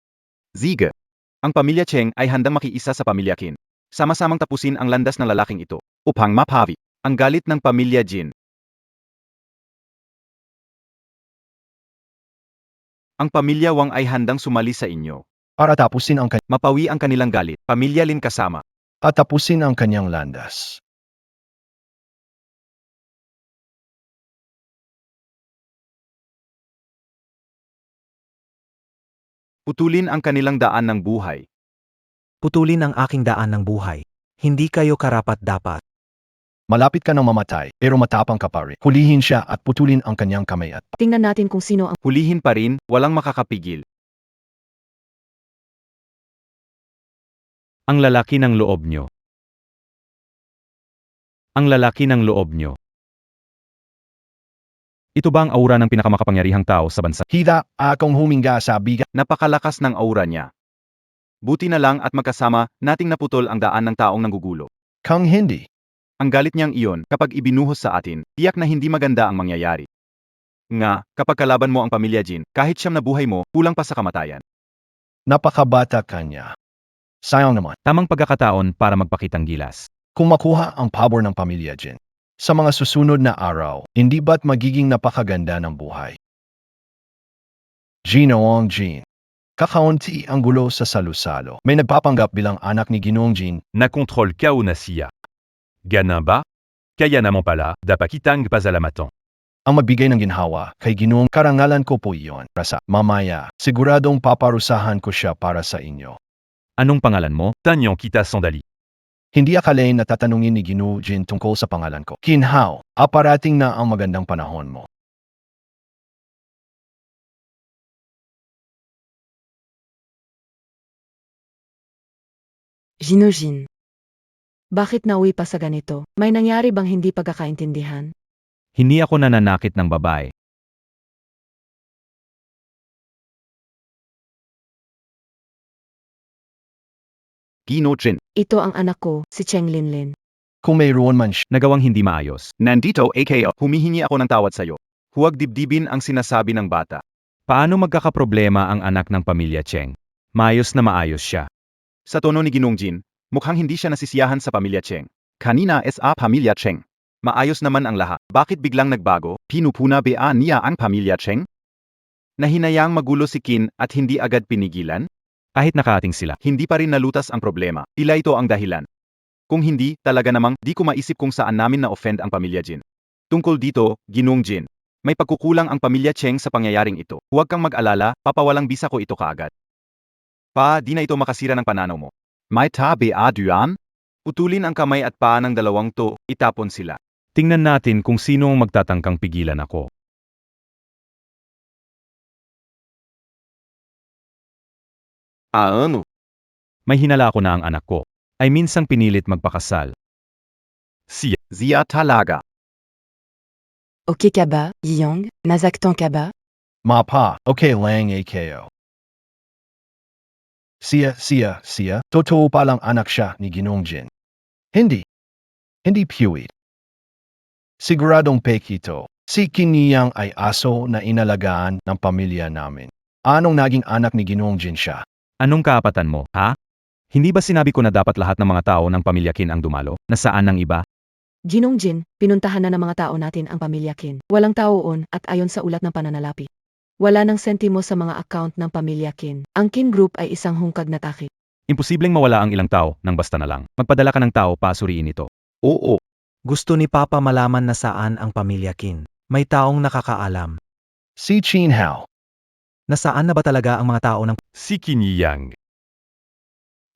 Ziga. Ang pamilya Cheng ay handang makiisa sa pamilya Qin. Sama-samang tapusin ang landas ng lalaking ito upang mapawi ang galit ng pamilya Jin. Ang pamilya Wang ay handang sumali sa inyo. Para tapusin ang Mapawi ang kanilang galit, pamilya Lin kasama. at tapusin ang kanyang landas. Putulin ang kanilang daan ng buhay. Putulin ang aking daan ng buhay. Hindi kayo karapat-dapat. Malapit ka nang mamatay, pero matapang ka pa rin. Hulihin siya at putulin ang kanyang kamay at Tingnan natin kung sino ang Hulihin pa rin, walang makakapigil. Ang lalaki ng loob nyo. Ang lalaki ng loob nyo. Ito ba ang aura ng pinakamakapangyarihang tao sa bansa? hida akong huminga sa bigat. Napakalakas ng aura niya. Buti na lang at magkasama, nating naputol ang daan ng taong nanggugulo. Kung hindi, Ang galit niyang iyon, kapag ibinuhos sa atin, tiyak na hindi maganda ang mangyayari. Nga, kapag kalaban mo ang pamilya Jin, kahit siyam na buhay mo, kulang pa sa kamatayan. napakabata kanya. Sayang naman, Tamang pagkakataon para magpakitang gilas. kung makuha ang pabor ng pamilya Jin. Sa mga susunod na araw, hindi ba't magiging napakaganda ng buhay? Ginoong Jin. Kakaunti ang gulo sa salusalo. May nagpapanggap bilang anak ni Ginoong Jin. Na contrôle Kao na siya. Ganin ba? Kaya naman pala, dapakitang pasalamatan. Ang magbigay ng ginhawa kay Ginoong karangalan ko po iyon. Rasa, mamaya, siguradong paparusahan ko siya para sa inyo. Anong pangalan mo? Tanyon kita sandali. Hindi akalain na tatanungin ni Ginoo Jin tungkol sa pangalan ko. Kinhaw, aparating na ang magandang panahon mo. Gino Jin. Bakit nauwi pa sa ganito? May nangyari bang hindi pagkakaintindihan? Hindi ako nananakit ng babae. Gino Jin. Ito ang anak ko, si Cheng Linlin. Kung mayroon man siya, Nagawang hindi maayos. Nandito AKO. Humihingi ako ng tawad sa'yo. Huwag dibdibin ang sinasabi ng bata. Paano magkakaproblema ang anak ng pamilya Cheng? Maayos na maayos siya. Sa tono ni Ginong Jin, mukhang hindi siya nasisiyahan sa pamilya Cheng. Kanina sa pamilya Cheng. Maayos naman ang lahat. Bakit biglang nagbago? Pinupuna ba niya ang pamilya Cheng? Nahinayang magulo si Kin at hindi agad pinigilan? Kahit nakaating sila. Hindi pa rin nalutas ang problema. Tila ito ang dahilan. Kung hindi, talaga namang di ko maisip kung saan namin na-offend ang pamilya Jin. Tungkol dito, Ginong Jin, may pagkukulang ang pamilya Cheng sa pangyayaring ito. Huwag kang mag-alala, papawalang bisa ko ito kaagad. Di na ito makasira ng pananaw mo. May tabi duyan? Putulin ang kamay at paa ng dalawang to, itapon sila. Tingnan natin kung sino ang magtatangkang pigilan ako. Ano? May hinala ko na ang anak ko. Ay minsang pinilit magpakasal. Zia talaga. Ok Kaba, Yiyong, Nazakton Kaba. mapa, okay lang AKO. Siya, totoo palang anak siya ni Ginong Jin. Hindi pewit. Siguradong fake ito. Si Kiniyang ay aso na inalagaan ng pamilya namin. Anong naging anak ni Ginong Jin siya? Anong kaapatan mo, ha? Hindi ba sinabi ko na dapat lahat ng mga tao ng pamilya Kin ang dumalo? Nasaan ng iba? Ginong Jin, pinuntahan na ng mga tao natin ang pamilya Kin. Walang taoon at ayon sa ulat ng pananalapi. Wala ng sentimo sa mga account ng pamilya Kin. Ang Kin Group ay isang hungkag na takip. Imposibleng mawala ang ilang tao nang basta na lang. Magpadala ka ng tao pa suriin ito. Oo. Gusto ni Papa malaman na saan ang pamilya Kin. May taong nakakaalam. Si Chin Hao. Nasaan na ba talaga ang mga tao ng Si Qin Yang.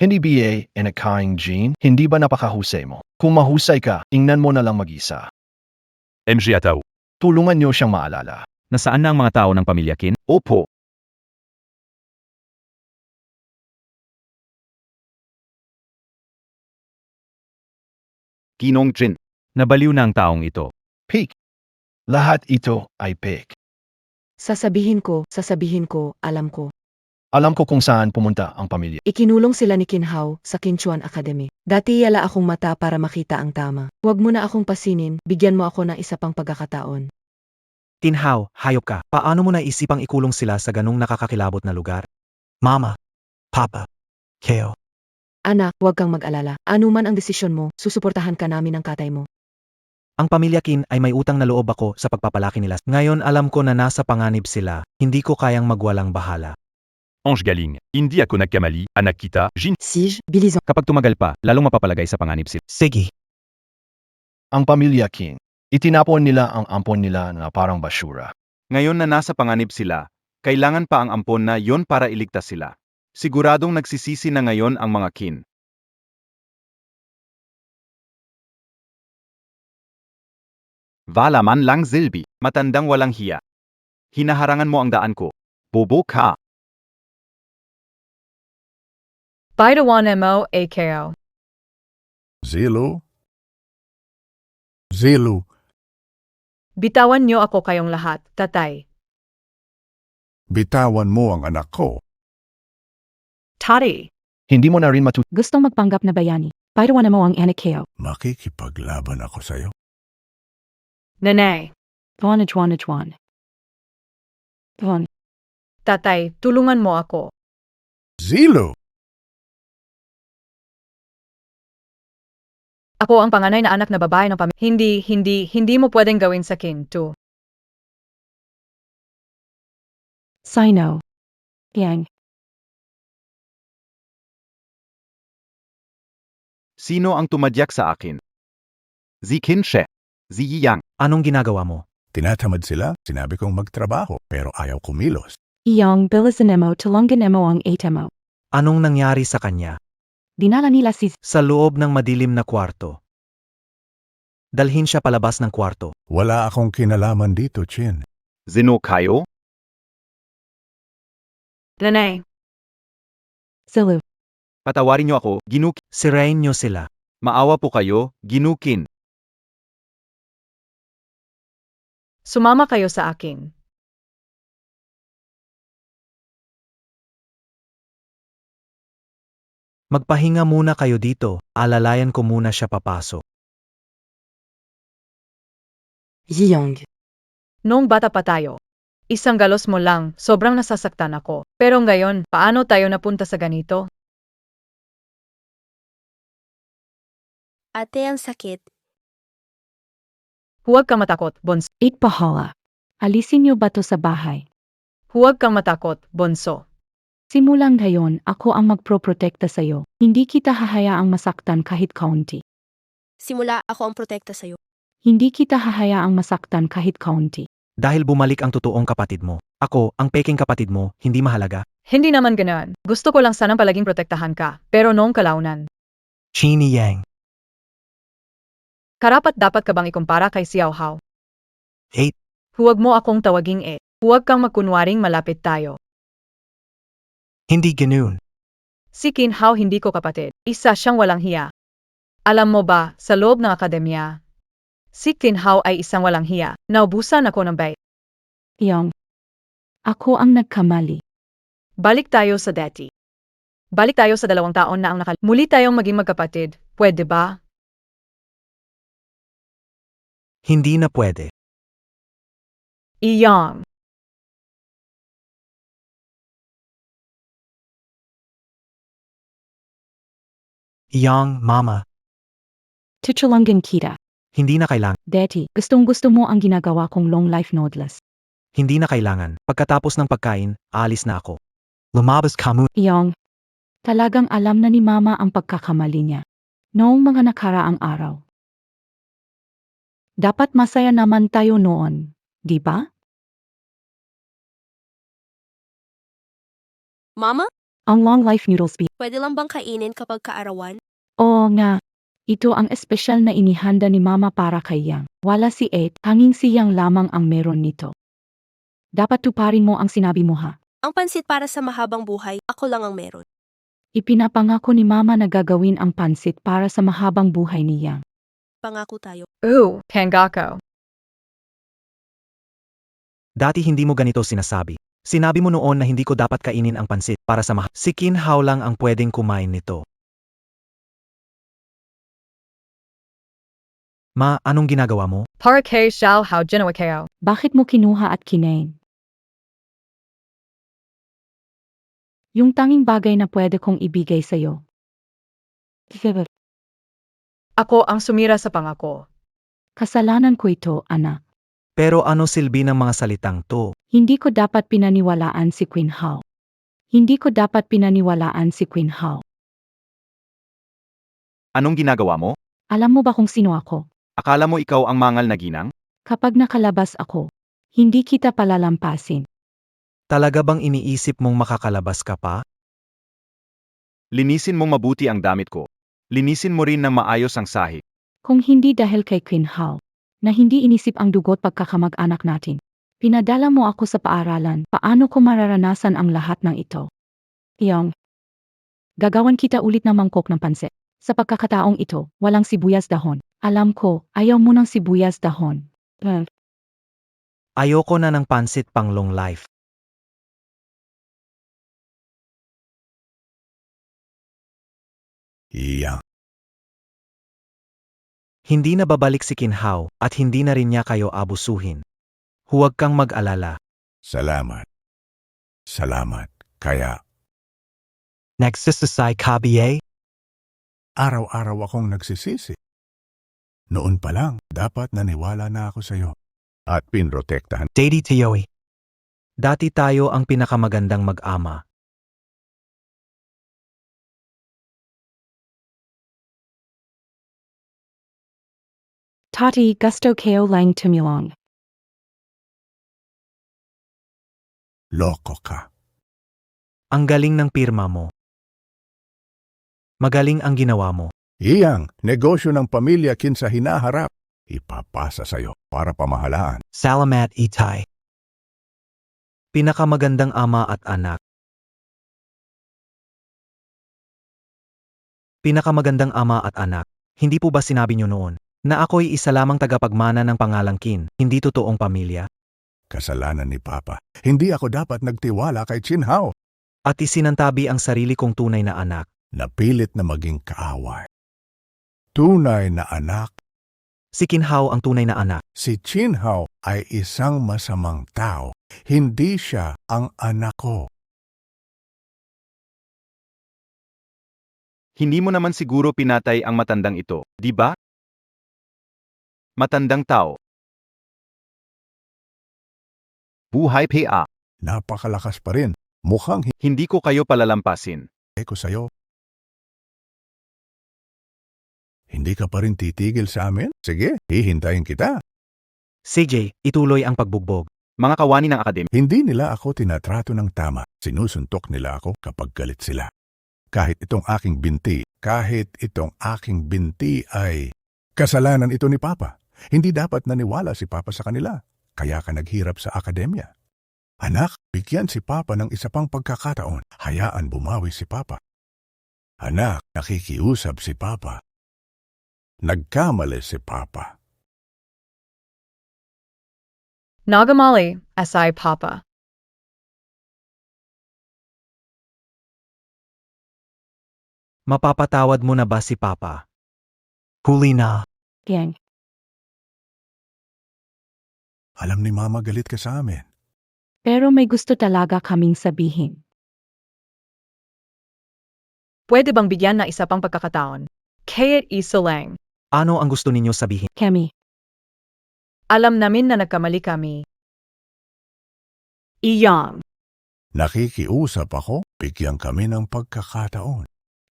Hindi ba inakaing Jean? Hindi ba napakahusay mo? Kung mahusay ka, ingnan mo na lang mag-isa. MJ Atao. Tulungan niyo siyang maalala. Nasaan na ang mga tao ng pamilya Kin? Opo. Ginong Jin. Nabaliw na ang taong ito. Peak. Lahat ito ay fake. Sasabihin ko, alam ko. Alam ko kung saan pumunta ang pamilya. Ikinulong sila ni Kinhao sa Kinchuan Academy. Dati yala akong mata para makita ang tama. Huwag mo na akong pasinin, bigyan mo ako ng isa pang pagkakataon. Tinhaw, hayop ka. Paano mo naisipang ikulong sila sa ganung nakakakilabot na lugar? Mama, Papa, Keo. Anak, huwag kang mag-alala. Ano man ang desisyon mo, susuportahan ka namin ng katay mo. Ang pamilya Kin ay may utang na loob ako sa pagpapalaki nila. Ngayon alam ko na nasa panganib sila. Hindi ko kayang magwalang bahala. Ange Galing. Hindi ako nagkamali. Anak kita. Jin. Sige, bilisan. Kapag tumagal pa, lalong mapapalagay sa panganib sila. Sige. Ang pamilya King. Itinapon nila ang ampon nila na parang basura. Ngayon na nasa panganib sila, kailangan pa ang ampon na yon para iligtas sila. Siguradong nagsisisi na ngayon ang mga Kin. Wala man lang Zilbi, matandang walang hiya. Hinaharangan mo ang daan ko. Bobo ka. Baitawan mo AKO. Zilo? Bitawan niyo ako kayong lahat, tatay. Bitawan mo ang anak ko. Tari. Hindi mo na rin Gustong magpanggap na bayani. Pairuan mo ang anak Keo. Makikipaglaban ako sa'yo. Nanay. Tuan. Tatay, tulungan mo ako. Zilo! Ako ang panganay na anak na babae ng pamilya. Hindi mo pwedeng gawin sa Kin, too. Sino. Yang. Sino ang tumadyak sa akin? Kin She. Yang. Anong ginagawa mo? Tinatamad sila, sinabi kong magtrabaho, pero ayaw kumilos. Iyong bilisanemo tulunganemo ang atemo. Anong nangyari sa kanya? Dinala nila si Sa loob ng madilim na kwarto. Dalhin siya palabas ng kwarto. Wala akong kinalaman dito, Chin. Zino kayo? Nanay. Zilu. Patawarin niyo ako, Ginukin. Sirain niyo sila. Maawa po kayo, Ginukin. Sumama kayo sa akin. Magpahinga muna kayo dito, alalayan ko muna siya papasok. Yiyang. Noong bata pa tayo, isang galos mo lang, sobrang nasasaktan ako. Pero ngayon, paano tayo napunta sa ganito? Ate, ang sakit. Huwag kang matakot, Bonso. Pahala. Alisin niyo ba to sa bahay? Huwag kang matakot, Bonso. Simulang ngayon, ako ang magproprotekta sa'yo. Hindi kita hahayaang masaktan kahit kaunti. Simula ako ang protekta sa'yo. Hindi kita hahayaang masaktan kahit kaunti. Dahil bumalik ang totoong kapatid mo. Ako, ang peking kapatid mo, hindi mahalaga. Hindi naman ganoon. Gusto ko lang sanang palaging protektahan ka. Pero noong kalaunan, Chini Yang. karapat dapat ka bang ikumpara kay Xiao Hao? Hey. Huwag mo akong tawaging eh. Huwag kang magkunwaring malapit tayo. Hindi ganoon. Si Qin Hao hindi ko kapatid. Isa siyang walang hiya. Alam mo ba, sa loob ng akademya, si Qin Hao ay isang walang hiya. Naubusan ako ng bait. Yang. Ako ang nagkamali. Balik tayo sa dati. Balik tayo sa 2 taon na ang muli tayong maging magkapatid. Pwede ba? Hindi na pwede. Iyang. Yang, mama, Tutulungan kita. hindi na kailangan. Daddy, gustong-gusto mo ang ginagawa kong long life nodeless. Hindi na kailangan. Pagkatapos ng pagkain, aalis na ako. Lumabas ka muna. Yang. Talagang alam na ni Mama ang pagkakamali niya. Noong mga nakaraang araw. Dapat masaya naman tayo noon, di ba? Mama, Ang long life noodles pwede lang bang kainin kapag kaarawan? Oo nga. Ito ang espesyal na inihanda ni Mama para kay Yang. Wala si Ed, hanging si Yang lamang ang meron nito. Dapat tuparin mo ang sinabi mo ha. Ang pansit para sa mahabang buhay, ako lang ang meron. Ipinapangako ni Mama na gagawin ang pansit para sa mahabang buhay ni Yang. Pangako tayo. Ooh, Pangako. Dati hindi mo ganito sinasabi. Sinabi mo noon na hindi ko dapat kainin ang pansit para sa Si Qin Hao lang ang pwedeng kumain nito. Ma, anong ginagawa mo? Para kay Xiao Hao ginawa kayo. Bakit mo kinuha at kinain? Yung tanging bagay na pwede kong ibigay sa'yo. Ako ang sumira sa pangako. Kasalanan ko ito, anak. Pero ano silbi ng mga salitang to? Hindi ko dapat pinaniwalaan si Queen Hao. Hindi ko dapat pinaniwalaan si Queen Hao. Anong ginagawa mo? Alam mo ba kung sino ako? Akala mo ikaw ang mangal na ginang? Kapag nakalabas ako, hindi kita palalampasin. Talaga bang iniisip mong makakalabas ka pa? Linisin mong mabuti ang damit ko. Linisin mo rin ng maayos ang sahig. Kung hindi dahil kay Queen Hao, na hindi inisip ang dugot pagkakamag-anak natin. Pinadala mo ako sa paaralan, paano ko mararanasan ang lahat ng ito? Yang. Gagawan kita ulit ng mangkok ng pansit. Sa pagkakataong ito, walang sibuyas dahon. Alam ko, ayaw mo ng sibuyas dahon. Ayoko na ng pansit pang long life. Iyang. Hindi na babalik si Qin Hao at hindi na rin niya kayo abusuhin. Huwag kang mag-alala. Salamat. Salamat. Kaya, Nagsisasay ka ba? araw-araw akong nagsisisi. Noon pa lang, dapat naniwala na ako sa'yo. At pinrotektahan. Daddy Tiyoy. Dati tayo ang pinakamagandang mag-ama. Tati gusto kayo lang tumulong. Loko ka. Ang galing ng pirma mo. Magaling ang ginawa mo. Iyang, negosyo ng pamilya kinsa hinaharap. Ipapasa sa'yo para pamahalaan. Salamat Itay. Pinakamagandang ama at anak. Pinakamagandang ama at anak. Hindi po ba sinabi niyo noon na ako'y isa lamang tagapagmana ng pangalang Qin, hindi totoong pamilya? Kasalanan ni Papa. Hindi ako dapat nagtiwala kay Qin Hao. At isinantabi ang sarili kong tunay na anak. Napilit na maging kaaway. Tunay na anak, Si Kinhao ang tunay na anak. si Chinhao ay isang masamang tao. Hindi siya ang anak ko. Hindi mo naman siguro pinatay ang matandang ito, di ba? Matandang tao. Buhay PA. Napakalakas pa rin. Mukhang Hindi ko kayo palalampasin. hindi ko sa'yo. Hindi ka pa rin titigil sa amin? Sige, hihintayin kita. CJ, ituloy ang pagbugbog. Mga kawani ng akademya, Hindi nila ako tinatrato ng tama. Sinusuntok nila ako kapag galit sila. Kahit itong aking binti ay kasalanan ito ni Papa. Hindi dapat naniwala si Papa sa kanila. Kaya ka naghirap sa akademya. Anak, bigyan si Papa ng isa pang pagkakataon. Hayaan bumawi si Papa. Anak, nakikiusap si Papa. Nagkamali si Papa. Nagamali, asai papa. Mapapatawad mo na ba si Papa? Huli na. Gang. Alam ni Mama galit ka sa amin. Pero may gusto talaga kaming sabihin. Pwede bang bigyan na isa pang pagkakataon? Kahit isa lang. Ano ang gusto ninyo sabihin? Kemi, Alam namin na nagkamali kami. Iyang. Nakikiusap ako, bigyan kami ng pagkakataon.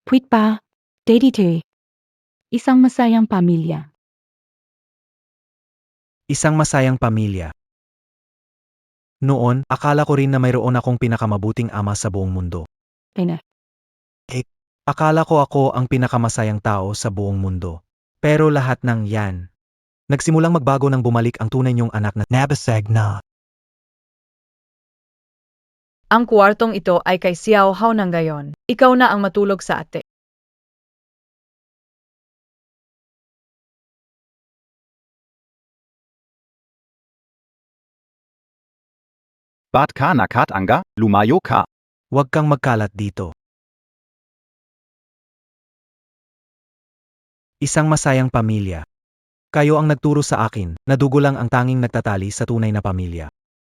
puwit pa, Daddy. Isang masayang pamilya. Isang masayang pamilya. Noon, akala ko rin na mayroon akong pinakamabuting ama sa buong mundo. Ina. Akala ko ako ang pinakamasayang tao sa buong mundo. Pero lahat ng yan, nagsimulang magbago nang bumalik ang tunay niyong anak na nabasag na. Ang kwartong ito ay kay Xiao Hao ng gayon. Ikaw na ang matulog sa ate. Ba't ka nakatanga? Lumayo ka. Huwag kang magkalat dito. Isang masayang pamilya. Kayo ang nagturo sa akin na dugo lang ang tanging nagtatali sa tunay na pamilya.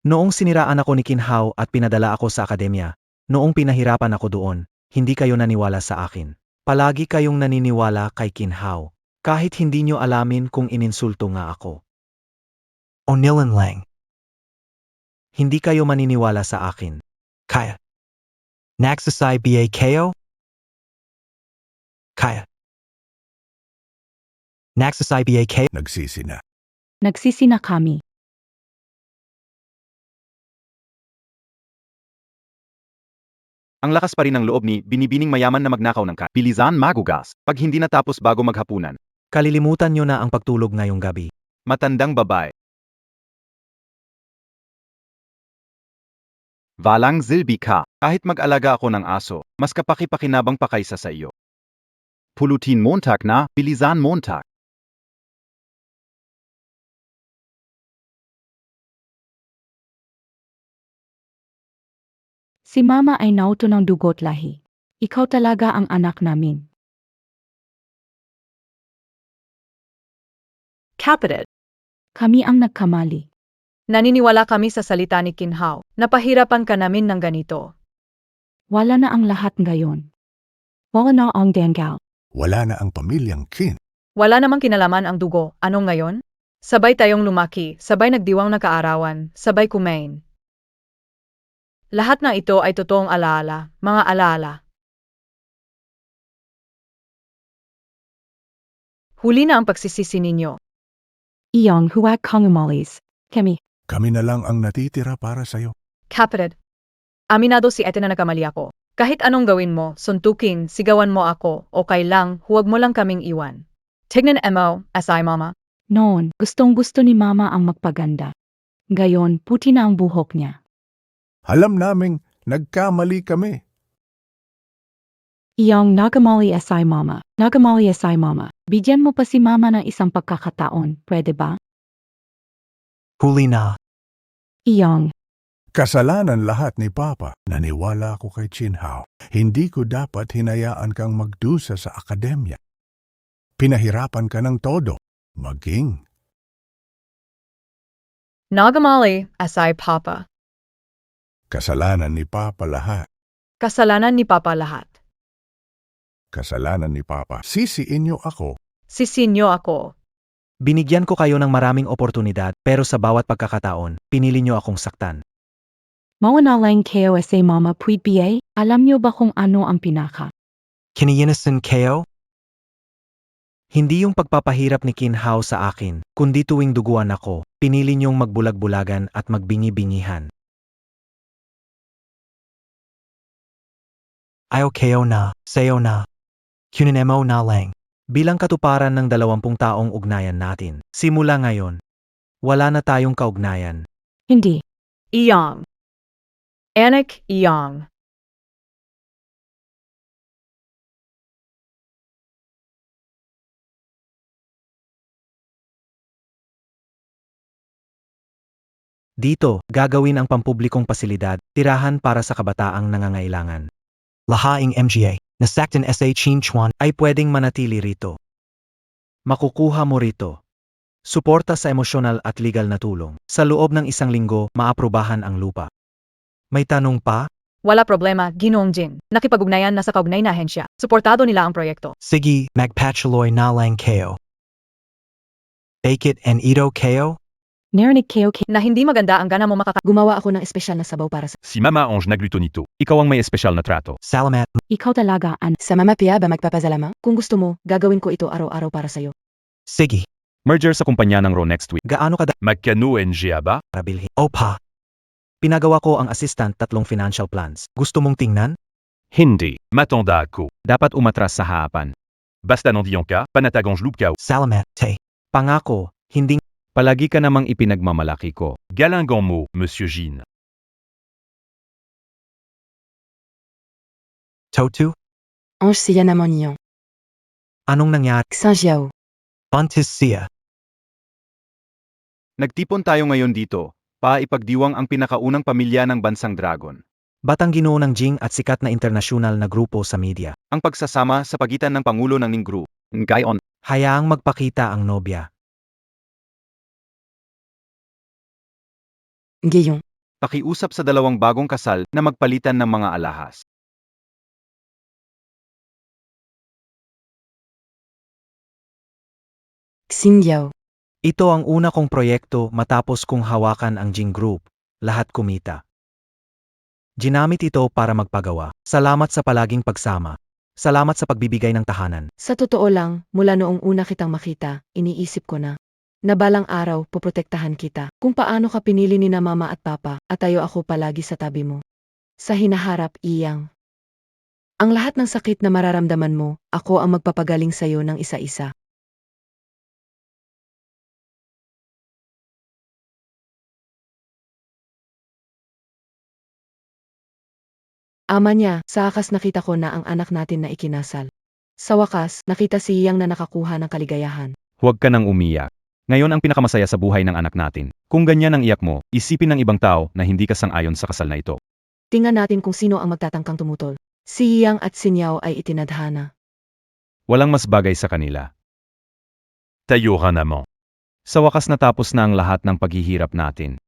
Noong siniraan ako ni Kinhao at pinadala ako sa akademya, noong pinahirapan ako doon, hindi kayo naniwala sa akin. Palagi kayong naniniwala kay Kinhao, kahit hindi nyo alamin kung ininsulto nga ako. O nilan lang. Hindi kayo maniniwala sa akin. Kaya. Nagsasay ba kayo? Kaya. Nagsasay ba kayo? Nagsisi na. Nagsisi na kami. Ang lakas pa rin ng loob ni binibining mayaman na magnakaw ng bilisan magugas pag hindi natapos bago maghapunan. Kalilimutan nyo na ang pagtulog ngayong gabi. Matandang babae. Walang silbi ka. Kahit mag-alaga ako ng aso, mas kapaki-pakinabang pa kaysa sa iyo. Pulutin Montag na, bilisan Montag. Si Mama ay nauto ng dugo't lahi. Ikaw talaga ang anak namin. Kapatid. Kami ang nagkamali. Naniniwala kami sa salita ni Kinhao. Napahirapan ka namin ng ganito. Wala na ang lahat ngayon. Wala na ang denggal. Wala na ang pamilyang Qin. Wala namang kinalaman ang dugo. Anong ngayon? Sabay tayong lumaki, sabay nagdiwang na kaarawan, sabay kumain. Lahat na ito ay totoong alaala, mga alaala. Huli na ang pagsisisi ninyo. Iyong huwag kang umalis. Kemi, Kami na lang ang natitira para sa'yo. Kapatid. Aminado si Ate na nagkamali ako. Kahit anong gawin mo, suntukin, sigawan mo ako, o kailang, huwag mo lang kaming iwan. Tignan mo, asay mama. noon, gustong-gusto ni Mama ang magpaganda. Gayon, puti na ang buhok niya. Alam naming nagkamali kami. Iyong nagamali asay Mama. Nagamali asay Mama. Bigyan mo pa si Mama ng isang pagkakataon, pwede ba? Huli na. Iyong, Kasalanan lahat ni Papa. Naniwala ako kay Chinhao. Hindi ko dapat hinayaan kang magdusa sa akademya. Pinahirapan ka ng todo. Maging. Nagamali, asay Papa. Kasalanan ni Papa lahat. Kasalanan ni Papa lahat. Kasalanan ni Papa. Sisiin niyo ako. Sisinyo ako. Binigyan ko kayo ng maraming oportunidad pero sa bawat pagkakataon, pinili niyo akong saktan. Mauna lang kayo sa mama puwit BA, alam niyo ba kung ano ang pinaka? Kiniyinasan kayo? Hindi yung pagpapahirap ni Kinhao sa akin, kundi tuwing duguan ako, pinili niyong magbulag-bulagan at magbingi-bingihan. Ayaw kayo na, sayo na. Kuninemo na lang. Bilang katuparan ng 20 taong ugnayan natin, simula ngayon, wala na tayong kaugnayan. Hindi. Iyong. Anak iyong. Dito, gagawin ang pampublikong pasilidad, tirahan para sa kabataang nangangailangan. Lahaing MGA, na Saktan SA Chinchuan ay pwedeng manatili rito. Makukuha mo rito. Suporta sa emosyonal at legal na tulong. Sa loob ng 1 linggo, maaprubahan ang lupa. May tanong pa? Wala problema, Ginoong Jin. Nakipag-ugnayan na sa kaugnay na ahensya. Suportado nila ang proyekto. Sige, magpatuloy na lang kayo. Bake it and ito kayo? Narinig kayo Na hindi maganda ang gana mo Gumawa ako ng espesyal na sabaw para sa... Si Mama Ange nagluto. Ikaw ang may espesyal na trato. Salamat. ikaw talaga an. Sa Mama Pia ba magpapasalamat? Kung gusto mo, gagawin ko ito araw-araw para sa'yo. Sige, Merger sa kumpanya ng Raw next week. gaano kada Magkano NGA ba? para bilhin? Opa. Pinagawa ko ang assistant 3 financial plans. Gusto mong tingnan? Hindi. Matanda ako. Dapat umatras sa haapan. Basta nandiyan ka, panatagang loop ka. Salamat, te. Pangako, hindi Palagi ka namang ipinagmamalaki ko. Galangan mo, Monsieur Jean. Totu. Ange siya naman niyo. Anong nangyari? Xang Jiao. Buntis siya. Nagtipon tayo ngayon dito, para ipagdiwang ang pinakaunang pamilya ng bansang Dragon. Batang ginoo ng Jing at sikat na internasyonal na grupo sa media. Ang pagsasama sa pagitan ng Pangulo ng Ningru, Ngayon. Hayaang magpakita ang nobya. Ngayon. Pakiusap sa 2 bagong kasal na magpalitan ng mga alahas. Xing Yao. Ito ang una kong proyekto matapos kong hawakan ang Jing Group. Lahat kumita. Ginamit ito para magpagawa. Salamat sa palaging pagsama. Salamat sa pagbibigay ng tahanan. Sa totoo lang, mula noong una kitang makita, iniisip ko na balang araw, poprotektahan kita. Kung paano ka pinili ni na Mama at Papa, at tayo ako palagi sa tabi mo. Sa hinaharap, iyang. Ang lahat ng sakit na mararamdaman mo, ako ang magpapagaling sa'yo ng isa-isa. Ama niya, sa wakas nakita ko na ang anak natin na ikinasal. Sa wakas, nakita si Iyang na nakakuha ng kaligayahan. Huwag ka nang umiyak. Ngayon ang pinakamasaya sa buhay ng anak natin. Kung ganyan ang iyak mo, isipin ng ibang tao na hindi ka sang-ayon sa kasal na ito. Tingnan natin kung sino ang magtatangkang tumutol. Si Iyang at si Niao ay itinadhana. Walang mas bagay sa kanila. Tayo ka naman. Sa wakas natapos na ang lahat ng paghihirap natin.